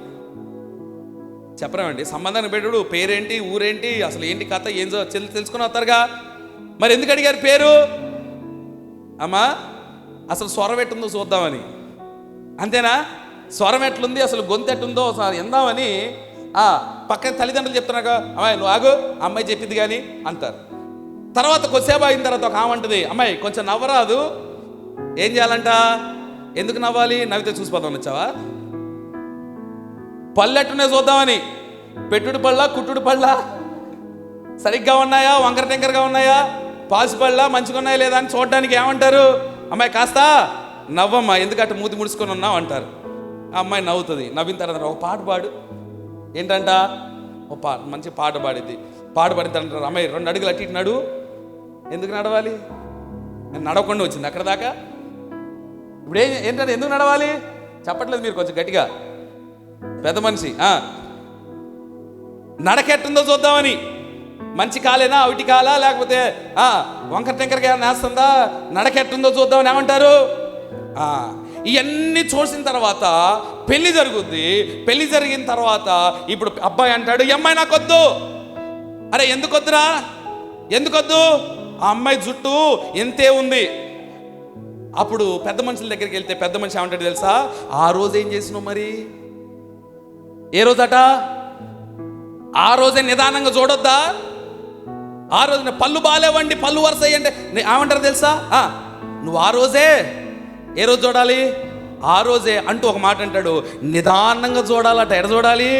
చెప్పరామండి, సంబంధానికి పెట్టాడు పేరేంటి, ఊరేంటి, అసలు ఏంటి కథ, ఏం తెలుసుకుని వస్తారుగా. మరి ఎందుకు అడిగారు పేరు? అమ్మా అసలు స్వరం ఎట్టుందో చూద్దామని, అంతేనా? స్వరం ఎట్లుంది, అసలు గొంతు ఎట్టుందో ఎందామని పక్కన తల్లిదండ్రులు చెప్తున్నాక, అమ్మాయి నువ్వు ఆగు, అమ్మాయి చెప్పింది కానీ అంటారు. తర్వాత కొద్దిసేపు అయిన తర్వాత ఒక ఆమంటుంది, అమ్మాయి కొంచెం నవ్వరాదు. ఏం చేయాలంట? ఎందుకు నవ్వాలి? నవ్వితే చూసిపోదామని వచ్చావా? పళ్ళు ఎట్టునే చూద్దామని. పెట్టుడు పళ్ళ, కుట్టుడు పళ్ళ సరిగ్గా ఉన్నాయా, వంకర టెంకరగా ఉన్నాయా, పాసి పళ్ళ మంచిగా ఉన్నాయా లేదా అని చూడడానికి ఏమంటారు? అమ్మాయి కాస్త నవ్వమ్మా, ఎందుకంటే మూతి ముడుచుకొని ఉన్నావు అంటారు. ఆ అమ్మాయి నవ్వుతుంది. నవ్విన తర్వాత ఒక పాట పాడు. ఏంటంట? మంచి పాట పాడిద్ది. పాట పాడితే అంటారు, అమ్మాయి 2 అడుగులు అట్టి ఇటు నడు. ఎందుకు నడవాలి? నడవకుండా వచ్చింది అక్కడ దాకా. ఇప్పుడు ఏంటంటే ఎందుకు నడవాలి? చెప్పట్లేదు మీరు కొంచెం గట్టిగా. పెద్ద మనిషి నడకెట్టుందో చూద్దామని. మంచి కాలేనా, అవిటి కాలా, లేకపోతే వంకర టెంకరగా నేస్తుందా, నడకెట్టుందో చూద్దామని ఏమంటారు? ఇవన్నీ చూసిన తర్వాత పెళ్లి జరుగుద్ది. పెళ్లి జరిగిన తర్వాత ఇప్పుడు అబ్బాయి అంటాడు, ఈ అమ్మాయి నాకొద్దు. అరే ఎందుకొద్దురా? ఎందుకొద్దు? ఆ అమ్మాయి జుట్టు ఎంతే ఉంది. అప్పుడు పెద్ద మనుషుల దగ్గరికి వెళ్తే పెద్ద మనిషి ఏమంటాడు తెలుసా? ఆ రోజు ఏం చేసినావు మరి? ఏ రోజట? ఆ రోజే నిదానంగా చూడొద్దా? ఆ రోజున పళ్ళు బాలేవండి, పళ్ళు వరుస అయ్యండి ఏమంటారు తెలుసా? నువ్వు ఆ రోజే, ఏ రోజు చూడాలి? ఆ రోజే అంటూ ఒక మాట అంటాడు, నిదానంగా చూడాలట. ఎడ చూడాలి?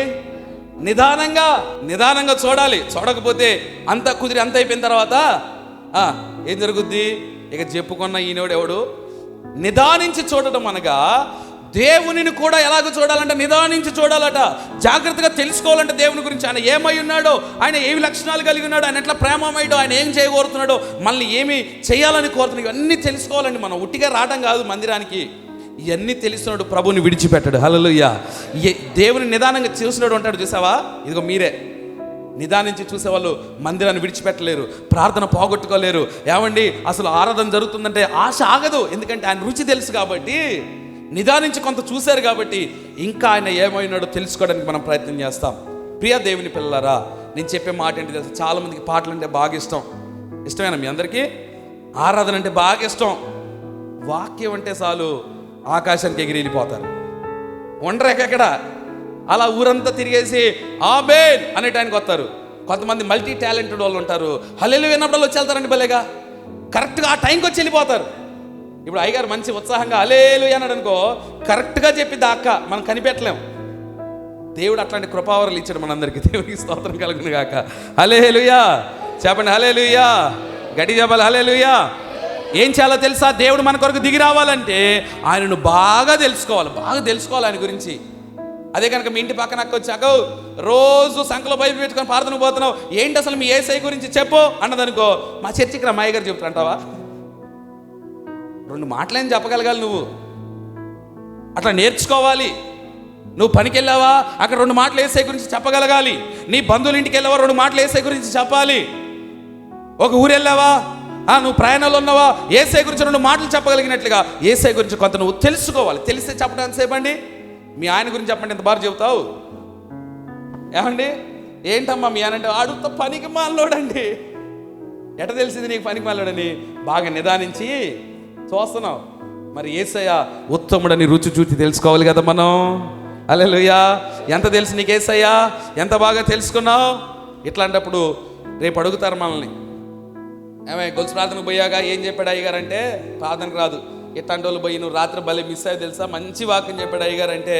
నిదానంగా చూడాలి. చూడకపోతే అంత కుదిరి అంత అయిపోయిన తర్వాత ఏం జరుగుద్ది? ఇక చెప్పుకున్న ఈయనోడు ఎవడు? నిదానించి చూడటం అనగా దేవునిని కూడా ఎలాగ చూడాలంటే నిదానించి చూడాలట. జాగ్రత్తగా తెలుసుకోవాలంటే దేవుని గురించి, ఆయన ఏమై ఉన్నాడో, ఆయన ఏమి లక్షణాలు కలిగి ఉన్నాడో, ఆయన ఎట్లా ప్రేమమయ్యాడో, ఆయన ఏం చేయగోరుతున్నాడో, మనల్ని ఏమి చేయాలని కోరుతున్నాడు, ఇవన్నీ తెలుసుకోవాలండి. మనం ఉట్టిగా రావడం కాదు మందిరానికి. ఇవన్నీ తెలిసినాడు ప్రభుని విడిచిపెట్టాడు. హల్లెలూయా. దేవుని నిదానంగా చూసినాడు అంటాడు. చూసావా, ఇదిగో మీరే నిదానించి చూసేవాళ్ళు మందిరాన్ని విడిచిపెట్టలేరు, ప్రార్థన పోగొట్టుకోలేరు. ఏమండి, అసలు ఆరాధన జరుగుతుందంటే ఆశ ఆగదు. ఎందుకంటే ఆయన రుచి తెలుసు కాబట్టి, నిదానించి కొంత చూశారు కాబట్టి ఇంకా ఆయన ఏమైనాడో తెలుసుకోవడానికి మనం ప్రయత్నం చేస్తాం. ప్రియ దేవుని పిల్లలారా, నేను చెప్పే మాట ఏంటి తెలుసు? చాలామందికి పాటలు అంటే బాగా ఇష్టమేనా మీ అందరికీ? ఆరాధన అంటే బాగా ఇష్టం. వాక్యం అంటే చాలు ఆకాశానికి ఎగిరి వెళ్ళిపోతారు. ఒంటరెక్కడ అలా ఊరంతా తిరిగేసి ఆమేన్ అనే టైంకి వస్తారు. కొంతమంది మల్టీ టాలెంటెడ్ వాళ్ళు ఉంటారు. హల్లెలూయా విన్నప్పుడు వచ్చి వెళ్తారండి భలేగా, కరెక్ట్గా ఆ టైంకి వచ్చి వెళ్ళిపోతారు. ఇప్పుడు అయ్యగారు మంచి ఉత్సాహంగా హల్లెలూయా అన్నాడు అనుకో, కరెక్ట్గా చెప్పిద్ది అక్క మనం కనిపెట్టలేం. దేవుడు అట్లాంటి కృపావరాలు ఇచ్చాడు మనందరికీ. దేవునికి స్తోత్రం కలుగును గాక. హల్లెలూయా చెప్పండి, హల్లెలూయా గట్టి చెప్పాలి, హల్లెలూయా. ఏం చేయాలో తెలుసా? దేవుడు మన కొరకు దిగి రావాలంటే ఆయనను బాగా తెలుసుకోవాలి ఆయన గురించి. అదే కనుక మీ ఇంటి పక్కన అక్క వచ్చాక రోజు సంకలో బైబిల్ పెట్టుకొని ప్రార్థనకు పోతున్నావు, ఏంటి అసలు మీ యేసయ్య గురించి చెప్పు అన్నదనుకో, మా చర్చికి రా మా అయ్యగారు చెప్తారంటావా? 2 మాటలేం చెప్పగలగాలి నువ్వు. అట్లా నేర్చుకోవాలి. నువ్వు పనికి వెళ్ళావా, అక్కడ 2 మాటలు యేసయ్య గురించి చెప్పగలగాలి. నీ బంధువుల ఇంటికి వెళ్ళావా, 2 మాటలు యేసయ్య గురించి చెప్పాలి. ఒక ఊరు వెళ్ళావా, నువ్వు ప్రయాణంలో ఉన్నావా, యేసయ్య గురించి 2 మాటలు చెప్పగలిగినట్లుగా యేసయ్య గురించి కొంత నువ్వు తెలుసుకోవాలి. తెలిస్తే చెప్పడం ఎంతసేపు అండి? మీ ఆయన గురించి చెప్పండి, ఎంత బాగా చెబుతావు. ఏమండి, ఏంటమ్మా మీ ఆయన అంటే ఆడుతో పనికి మాలోడండి. ఎట తెలిసింది నీకు పనికి మాలోడని? బాగా నిదానించి చూస్తున్నావు. మరి యేసయ్య ఉత్తముడని రుచి చూచి తెలుసుకోవాలి కదా మనం. హల్లెలూయా. ఎంత తెలుసు నీకు యేసయ్య? ఎంత బాగా తెలుసుకున్నావు? ఇట్లాంటప్పుడు రేపు అడుగుతారు మనల్ని, ఏమే గొలుసు ప్రార్థనకు పోయాగా ఏం చెప్పాడు అయ్యగారు అంటే, ప్రార్థనకు రాదు. ఇట్లాంటి వాళ్ళు పోయి నువ్వు రాత్రి భలే మిస్ అయ్యి తెలుసా, మంచి వాక్యం చెప్పాడు అయ్యగారు అంటే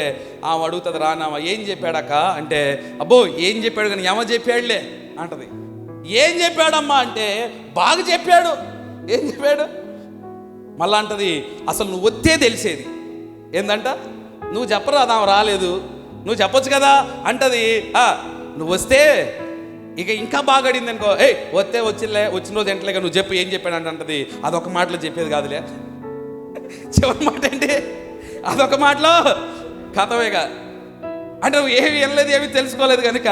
ఆమె అడుగుతుంది, రానామా ఏం చెప్పాడక్క అంటే, అబ్బో ఏం చెప్పాడు కానీ ఏమో చెప్పాడులే అంటది. ఏం చెప్పాడమ్మా అంటే, బాగా చెప్పాడు. ఏం చెప్పాడు? మళ్ళా అంటది, అసలు నువ్వు వస్తే తెలిసేది ఏందంట, నువ్వు చెప్పరాదు, ఆమె రాలేదు, నువ్వు చెప్పొచ్చు కదా అంటది. నువ్వు వస్తే ఇక ఇంకా బాగా అడిగింది అనుకో, వస్తే వచ్చిన రోజు ఎంటలేక నువ్వు చెప్పు ఏం చెప్పాడు అంటది. అదొక మాటలో చెప్పేది కాదులే. చివరి మాట ఏంటి? అదొక మాటలో కథమేగా. అంటే నువ్వు ఏమి వినలేదు, ఏమి తెలుసుకోలేదు కనుక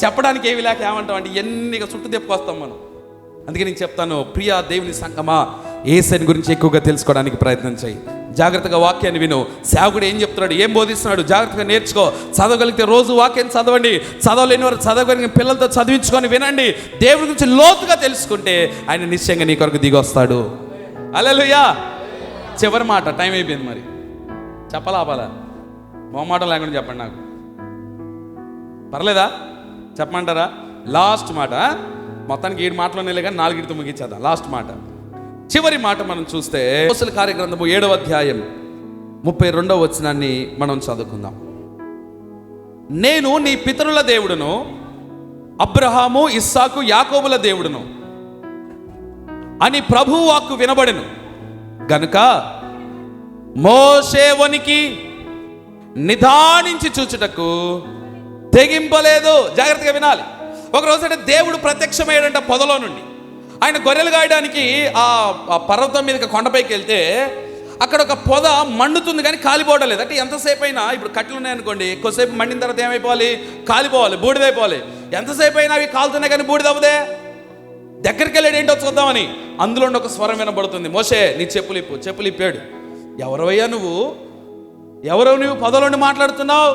చెప్పడానికి ఏమి లేక ఏమంటావు అంటే ఎన్నిగా చుట్టూ తెప్పుకొస్తాం మనం. అందుకే నేను చెప్తాను, ప్రియా దేవుని సంగమా, యేసయ్యని గురించి ఎక్కువగా తెలుసుకోవడానికి ప్రయత్నం చేయి. జాగ్రత్తగా వాక్యాన్ని విను. సేవకుడు ఏం చెప్తున్నాడు, ఏం బోధిస్తున్నాడు జాగ్రత్తగా నేర్చుకో. చదవగలిగితే రోజు వాక్యాన్ని చదవండి. చదవలేని వారు చదవగలిగిన పిల్లలతో చదివించుకొని వినండి. దేవుడి గురించి లోతుగా తెలుసుకుంటే ఆయన నిశ్చయంగా నీ కొరకు దిగి వస్తాడు. హల్లెలూయా. చివరి మాట, టైం అయిపోయింది, మరి చెప్పాలా? మొహమాటం లేకుండా చెప్పండి, నాకు పర్లేదా? చెప్పమంటారా? లాస్ట్ మాట. మొత్తానికి 7 మాటలోనే కానీ 4 ముగించేద్దాం. లాస్ట్ మాట, చివరి మాట మనం చూస్తే అపోస్తలుల కార్యగ్రంథము 7వ అధ్యాయం 32వ వచనాన్ని మనం చదువుకుందాం. నేను నీ పితరుల దేవుడును, అబ్రహాము, ఇస్సాకు, యాకోబుల దేవుడును అని ప్రభువు వాక్కు వినబడెను గనుక మోషే వనికి నిదానించి చూచుటకు తెగింపలేదు. జాగ్రత్తగా వినాలి. ఒకరోజు అంటే దేవుడు ప్రత్యక్షమయ్యాడంట పొదలో నుండి. ఆయన గొర్రెలు గాయడానికి ఆ పర్వతం మీదకి కొండపైకి వెళ్తే అక్కడ ఒక పొద మండుతుంది కానీ కాలిపోవడం లేదు. అంటే ఎంతసేపు అయినా, ఇప్పుడు కట్టెలు ఉన్నాయనుకోండి, ఎక్కువసేపు మండిన తర్వాత ఏమైపోవాలి? కాలిపోవాలి, బూడిదైపోవాలి. ఎంతసేపు అయినా అవి కాలుతున్నాయి కానీ బూడిదవ్వదే. దగ్గరికి వెళ్ళాడు, ఏంటో చూద్దామని. అందులో ఒక స్వరం వినబడుతుంది, మోషే నీ చెప్పులు ఇప్పు. చెప్పులు ఇప్పాడు. ఎవరవయ్యా నువ్వు పొదలోండి మాట్లాడుతున్నావు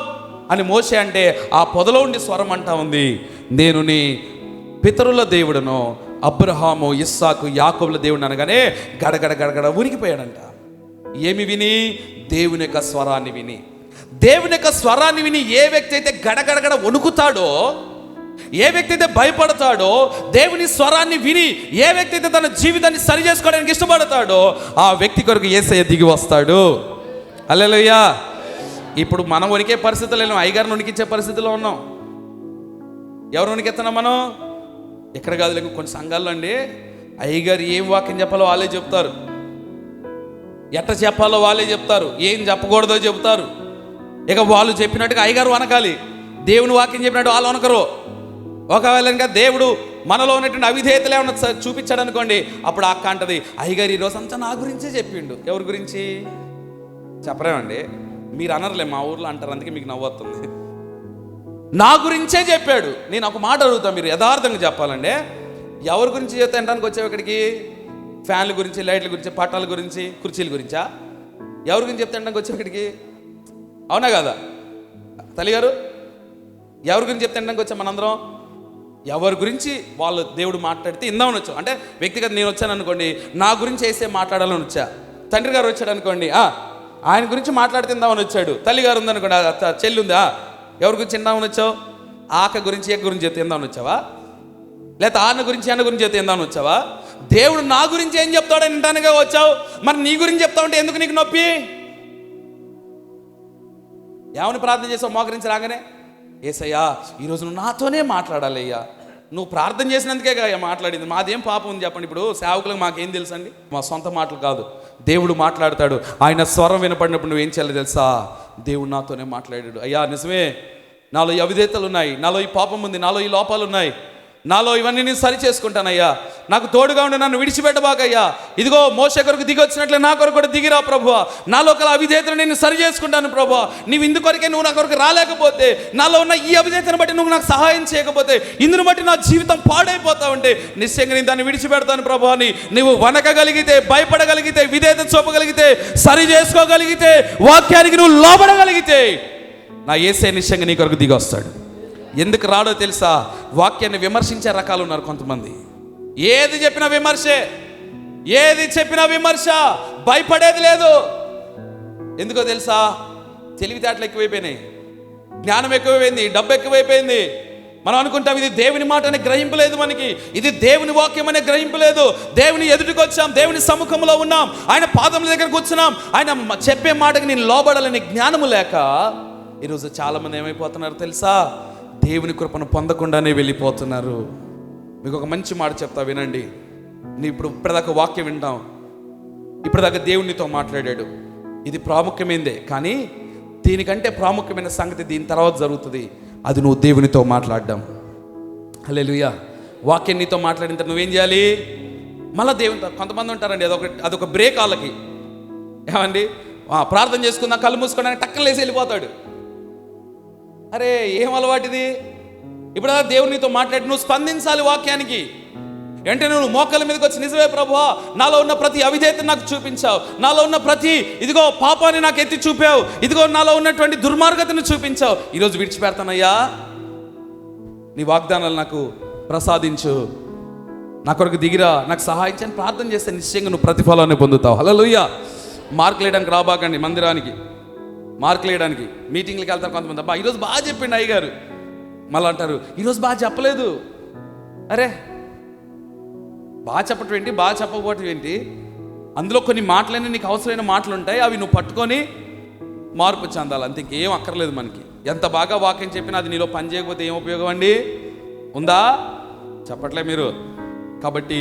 అని మోషే అంటే, ఆ పొదలో ఉండి స్వరం అంటా ఉంది, నేను నీ పితరుల దేవుడును, అబ్రహాము, ఇస్సాకు, యాకోబుల దేవుడు అనగానే గడగడ ఉనికిపోయాడంట. ఏమి విని? దేవుని యొక్క స్వరాన్ని విని. దేవుని యొక్క స్వరాన్ని విని ఏ వ్యక్తి అయితే గడగడ వణుకుతాడో, ఏ వ్యక్తి అయితే భయపడతాడో, దేవుని స్వరాన్ని విని ఏ వ్యక్తి అయితే తన జీవితాన్ని సరి చేసుకోవడానికి ఇష్టపడతాడో, ఆ వ్యక్తి కొరకు యేసయ్య దిగి వస్తాడు. హల్లెలూయా. ఇప్పుడు మనం వణికే పరిస్థితులు లేవు, అయ్యగారిని వణికించే పరిస్థితిలో ఉన్నాం. ఎవరు వణికెత్తున్నాం మనం? ఎక్కడ కాదు లేక కొన్ని సంఘాల్లో అండి, అయ్యగారు ఏం వాక్యం చెప్పాలో వాళ్ళే చెప్తారు, ఎట్ట చెప్పాలో వాళ్ళే చెప్తారు, ఏం చెప్పకూడదో చెప్తారు. ఇక వాళ్ళు చెప్పినట్టుగా అయ్యగారు వనకాలి, దేవుని వాక్యం చెప్పినట్టు వాళ్ళు వనకరు. ఒకవేళ ఇంకా దేవుడు మనలో ఉన్నటువంటి అవిధేయతలు ఏమన్నా చూపించాడు అనుకోండి, అప్పుడు అక్క అంటది, అయ్యగారు ఈరోజు అంతా నా గురించే చెప్పిండు. ఎవరి గురించి? చెప్పరేమండి? మీరు అనర్లే, మా ఊర్లో అంటారు, అందుకే మీకు నవ్వుతుంది. నా గురించే చెప్పాడు. నేను ఒక మాట అడుగుతాను, మీరు యథార్థంగా చెప్పాలండి. ఎవరి గురించి చెప్తే అనడానికి వచ్చావు ఇక్కడికి? ఫ్యాన్ల గురించి, లైట్ల గురించి, పట్టాల గురించి, కుర్చీల గురించా? ఎవరి గురించి చెప్తే అనడానికి వచ్చావు ఇక్కడికి? అవునా కదా తల్లిగారు? ఎవరి గురించి చెప్తే అనడానికి వచ్చాం మనందరం? ఎవరి గురించి వాళ్ళు దేవుడు మాట్లాడితే ఇందామని వచ్చాం. అంటే వ్యక్తిగత నేను వచ్చాను అనుకోండి, నా గురించి వేసే మాట్లాడాలని వచ్చా. తండ్రి గారు వచ్చాడు అనుకోండి, ఆయన గురించి మాట్లాడితే ఇందామని వచ్చాడు. తల్లిగారు ఉందనుకోండి, చెల్లి ఉందా, ఎవరి గురించి ఇందామని వచ్చావు? ఆక గురించి, ఏ గురించి చెప్తే ఇందామని వచ్చావా? లేకపోతే ఆన్న గురించి, అన్న గురించి చెప్తే ఇందామని వచ్చావా? దేవుడు నా గురించి ఏం చెప్తాడని వింటానుగా వచ్చావు. మరి నీ గురించి చెప్తా ఉంటే ఎందుకు నీకు నొప్పి? ఏమని ప్రార్థన చేసావు మోకరించి రాగానే? యేసయ్యా, ఈరోజు నువ్వు నాతోనే మాట్లాడాలి అయ్యా. నువ్వు ప్రార్థన చేసినందుకే కదా మాట్లాడింది. మాదేం పాపం ఉంది చెప్పండి? ఇప్పుడు సేవకులకు మాకేం తెలుసు అండి? మా సొంత మాటలు కాదు, దేవుడు మాట్లాడతాడు. ఆయన స్వరం వినపడినప్పుడు నువ్వేం చేయాలి తెలుసా? దేవుడు నాతోనే మాట్లాడాడు. అయ్యా నిజమే, నాలో ఈ అవిధేతలు ఉన్నాయి, నాలో ఈ పాపం ఉంది, నాలో ఈ లోపాలు ఉన్నాయి, నాలో ఇవన్నీ నేను సరి చేసుకుంటానయ్యా. నాకు తోడుగా ఉండి నన్ను విడిచిపెట్టబాకయ్యా. ఇదిగో మోషే కొరకు దిగి వచ్చినట్లే నా కొరకు కూడా దిగిరా ప్రభువా. నాలో కల అవిధేతను నేను సరి చేసుకుంటాను ప్రభువా. నీవు ఇందుకొరకే నువ్వు నా కొరకు రాలేకపోతే, నాలో ఉన్న ఈ అవిధేతను బట్టి నువ్వు నాకు సహాయం చేయకపోతే, ఇందును బట్టి నా జీవితం పాడైపోతా ఉంటే నిశ్చయంగా నేను దాన్ని విడిచిపెడతాను ప్రభువా అని నువ్వు వనకగలిగితే, భయపడగలిగితే, విధేయత చూపగలిగితే, సరి చేసుకోగలిగితే, వాక్యానికి నువ్వు లోబడగలిగితే, నా యేసే నిశ్చయంగా నీ కొరకు దిగి వస్తాడు. ఎందుకు రాడో తెలుసా? వాక్యాన్ని విమర్శించే రకాలు ఉన్నారు కొంతమంది. ఏది చెప్పినా విమర్శే, ఏది చెప్పినా విమర్శ, భయపడేది లేదు. ఎందుకో తెలుసా? తెలివితేటలు ఎక్కువైపోయినాయి, జ్ఞానం ఎక్కువైపోయింది, డబ్బు ఎక్కువైపోయింది. మనం అనుకుంటాం ఇది దేవుని మాట అనే గ్రహింపు లేదు మనకి, ఇది దేవుని వాక్యం అనే గ్రహింపు లేదు. దేవుని ఎదుటికి వచ్చాం, దేవుని సముఖంలో ఉన్నాం, ఆయన పాదముల దగ్గర కూర్చున్నాం, ఆయన చెప్పే మాటకి నేను లోబడాలనే జ్ఞానము లేక ఈరోజు చాలామంది ఏమైపోతున్నారు తెలుసా? దేవుని కృపను పొందకుండానే వెళ్ళిపోతున్నారు. మీకు ఒక మంచి మాట చెప్తా వినండి. నీ ఇప్పటిదాకా వాక్యం వింటాం, ఇప్పటిదాకా దేవునితో మాట్లాడాడు, ఇది ప్రాముఖ్యమైందే. కానీ దీనికంటే ప్రాముఖ్యమైన సంగతి దీని తర్వాత జరుగుతుంది. అది నువ్వు దేవునితో మాట్లాడడం. హల్లెలూయా. వాక్యం నీతో మాట్లాడిన తర్వాత నువ్వేం చేయాలి? మళ్ళీ దేవునితో. కొంతమంది ఉంటారండి, అదొక బ్రేక్ వాళ్ళకి. ఏమండి, ప్రార్థన చేసుకుందాం, కళ్ళు మూసుకోవడానికి టక్కన లేసి వెళ్ళిపోతాడు. అరే ఏం అలవాటిది? ఇప్పుడు దేవునితో మాట్లాడి నువ్వు స్పందించాలి వాక్యానికి. వెంటనే నువ్వు మోకాళ్ళ మీదకి వచ్చి, నిజమే ప్రభువా, నాలో ఉన్న ప్రతి అవిధేయతను నాకు చూపించావు, నాలో ఉన్న ప్రతి ఇదిగో పాపాన్ని నాకు ఎత్తి చూపావు, ఇదిగో నాలో ఉన్నటువంటి దుర్మార్గతను చూపించావు, ఈరోజు విడిచిపెడతానయ్యా, నీ వాగ్దానాలు నాకు ప్రసాదించు, నా కొరకు దిగిరా, నాకు సహాయం చేయని ప్రార్థన చేస్తే నిశ్చయంగా నువ్వు ప్రతిఫలాన్ని పొందుతావు. హల్లెలూయా. మార్కులు వేయడానికి రాబాకండి మందిరానికి, మార్కులు వేయడానికి. మీటింగ్లకు వెళ్తారు కొంతమంది, అబ్బా ఈరోజు బాగా చెప్పిండు అయ్యగారు, మళ్ళీ అంటారు ఈరోజు బాగా చెప్పలేదు. అరే బాగా చెప్పటం ఏంటి, బాగా చెప్పకపోవటం ఏంటి? అందులో కొన్ని మాటలన్నీ నీకు అవసరమైన మాటలు ఉంటాయి, అవి నువ్వు పట్టుకొని మార్పు చెందాలి, అంతే, ఇంకేం అక్కర్లేదు మనకి. ఎంత బాగా వాక్యం చెప్పినా అది నీలో పని చేయకపోతే ఏం ఉపయోగం అండి? ఉందా? చెప్పట్లే మీరు. కాబట్టి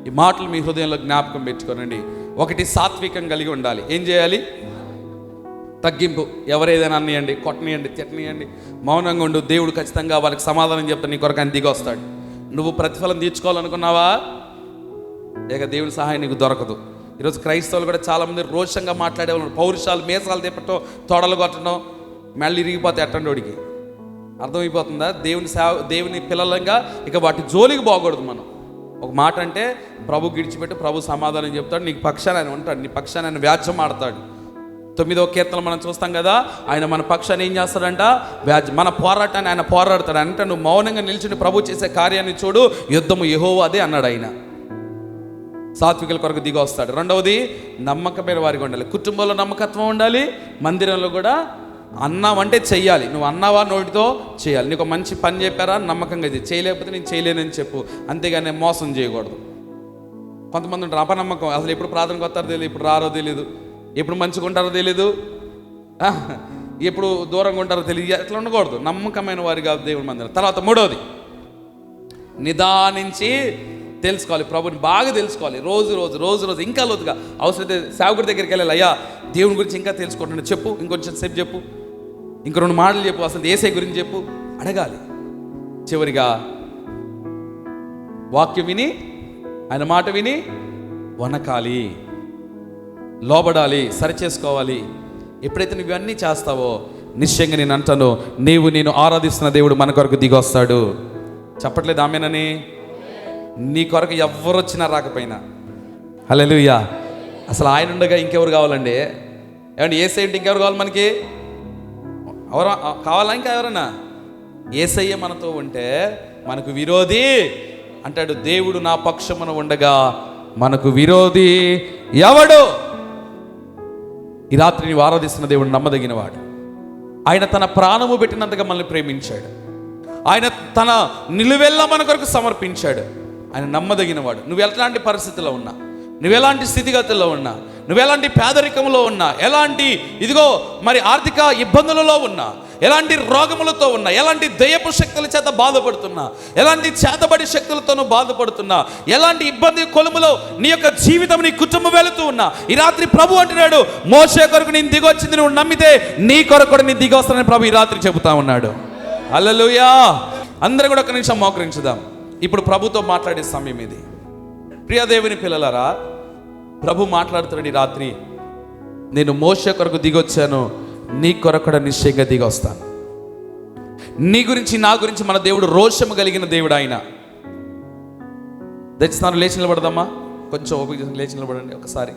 ఈ మాటలు మీ హృదయంలో జ్ఞాపకం పెట్టుకోనండి. ఒకటి, సాత్వికం కలిగి ఉండాలి. ఏం చేయాలి? తగ్గింపు. ఎవరేదైనా అనియండి, కొట్టనియండి, తిట్టనియండి, మౌనంగా ఉండు. దేవుడు ఖచ్చితంగా వాళ్ళకి సమాధానం చెప్తే నీ కొరకు ఆయన దిగి వస్తాడు. నువ్వు ప్రతిఫలం తీర్చుకోవాలనుకున్నావా? ఇక దేవుని సహాయం నీకు దొరకదు. ఈరోజు క్రైస్తవులు కూడా చాలామంది రోషంగా మాట్లాడేవాళ్ళు, పౌరుషాలు, మేసాలు తిప్పటం, తొడలు కొట్టడం, మళ్ళీ ఇరిగిపోతే ఎట్టండి వాడికి అర్థమైపోతుందా? దేవుని పిల్లలంగా ఇక వాటి జోలికి పోకూడదు మనం. ఒక మాట అంటే ప్రభు గిడిచిపెట్టి ప్రభు సమాధానం చెప్తాడు, నీకు పక్షాన్ని ఆయన ఉంటాడు, నీ పక్షాన్ని ఆయన వ్యాజ్యం ఆడతాడు. 9వ కీర్తన మనం చూస్తాం కదా, ఆయన మన పక్షాన్ని ఏం చేస్తాడంట? మన పోరాటాన్ని ఆయన పోరాడతాడు. అంటే నువ్వు మౌనంగా నిల్చుని ప్రభు చేసే కార్యాన్ని చూడు, యుద్ధము యెహోవాదే అన్నాడు ఆయన. సాత్వికుల కొరకు దిగి వస్తాడు. రెండవది, నమ్మకమైన వారిగా ఉండాలి. కుటుంబంలో నమ్మకత్వం ఉండాలి, మందిరంలో కూడా అన్నావంటే చెయ్యాలి. నువ్వు అన్నావా నోటితో చేయాలి. నీకు మంచి పని చెప్పారా, నమ్మకంగా చేయలేకపోతే నేను చేయలేనని చెప్పు, అంతేగాని మోసం చేయకూడదు. కొంతమంది ఉంటారు అపనమ్మకం, అసలు ఎప్పుడు ప్రార్థనకు వస్తారో తెలియదు, ఇప్పుడు రారో తెలియదు, ఎప్పుడు మంచిగా ఉంటారో తెలీదు, ఎప్పుడు దూరంగా ఉంటారో తెలియదు. అట్లా ఉండకూడదు. నమ్మకమైన వారిగా దేవుని మందిరం. తర్వాత మూడవది, నిదానించి తెలుసుకోవాలి, ప్రభుని బాగా తెలుసుకోవాలి. రోజు ఇంకా లోతుగా అవసరమైతే సేవకుడి దగ్గరికి వెళ్ళాలి. అయ్యా దేవుని గురించి ఇంకా తెలుసుకుంటున్నా, చెప్పు, ఇంకొంచెం సేపు చెప్పు, ఇంకో 2 మాటలు చెప్పు, అసలు యేసయ్య గురించి చెప్పు, అడగాలి. చివరిగా వాక్యం విని, ఆయన మాట విని వనకాలి, లోబడాలి, సరిచేసుకోవాలి. ఎప్పుడైతే నువ్వు ఇవన్నీ చేస్తావో నిశ్చయంగా నేను అంటాను, నేను ఆరాధిస్తున్న దేవుడు మన కొరకు దిగొస్తాడు. చెప్పట్లేదు ఆమెనని? నీ కొరకు ఎవరు వచ్చినా రాకపోయినా. హల్లెలూయా. అసలు ఆయన ఉండగా ఇంకెవరు కావాలండి? ఏమంటే యేసయ్య ఉంటే ఇంకెవరు కావాలి మనకి? ఎవరు కావాలా? ఇంకా ఎవరన్నా? యేసయ్య మనతో ఉంటే మనకు విరోధి అంటాడు, దేవుడు నా పక్షమున ఉండగా మనకు విరోధి ఎవడు? ఈ రాత్రి నీవు ఆరాధిస్తున్న దేవుడు నమ్మదగినవాడు. ఆయన తన ప్రాణము పెట్టినంతగా మనల్ని ప్రేమించాడు. ఆయన తన నిలువెల్లా మన కొరకు సమర్పించాడు. ఆయన నమ్మదగినవాడు. నువ్వు ఎలాంటి పరిస్థితుల్లో ఉన్నా, నువ్వెలాంటి స్థితిగతుల్లో ఉన్నా, నువ్వెలాంటి పేదరికంలో ఉన్నా, ఎలాంటి మరి ఆర్థిక ఇబ్బందులలో ఉన్నా, ఎలాంటి రోగములతో ఉన్నా, ఎలాంటి దయ్యపు శక్తుల చేత బాధపడుతున్నా, ఎలాంటి చేతబడి శక్తులతోనూ బాధపడుతున్నా, ఎలాంటి ఇబ్బంది కొలుములో నీ యొక్క జీవితం, నీ కుటుంబం వెళుతూ ఉన్నా, ఈ రాత్రి ప్రభు అంటున్నాడు, మోషే కొరకు నేను దిగొచ్చింది నువ్వు నమ్మితే నీ కొరకు కూడా నేను దిగొస్తానని ప్రభు ఈ రాత్రి చెబుతా ఉన్నాడు. హల్లెలూయా. అందరూ కూడా ఒక నిమిషం మోకరించుదాం. ఇప్పుడు ప్రభుతో మాట్లాడే సమయం ఇది. ప్రియ దేవుని పిల్లలారా, ప్రభు మాట్లాడుతున్నాడు ఈ రాత్రి, నేను మోషే కొరకు దిగొచ్చాను, నీ కొరకు కూడా నిశ్చయంగా దిగొస్తాను. నీ గురించి నా గురించి మన దేవుడు రోషము కలిగిన దేవుడు ఆయన. దయచేసి లేచి నిలబడదామా? కొంచెం ఓపిక లేచి నిలబడండి ఒక్కసారి.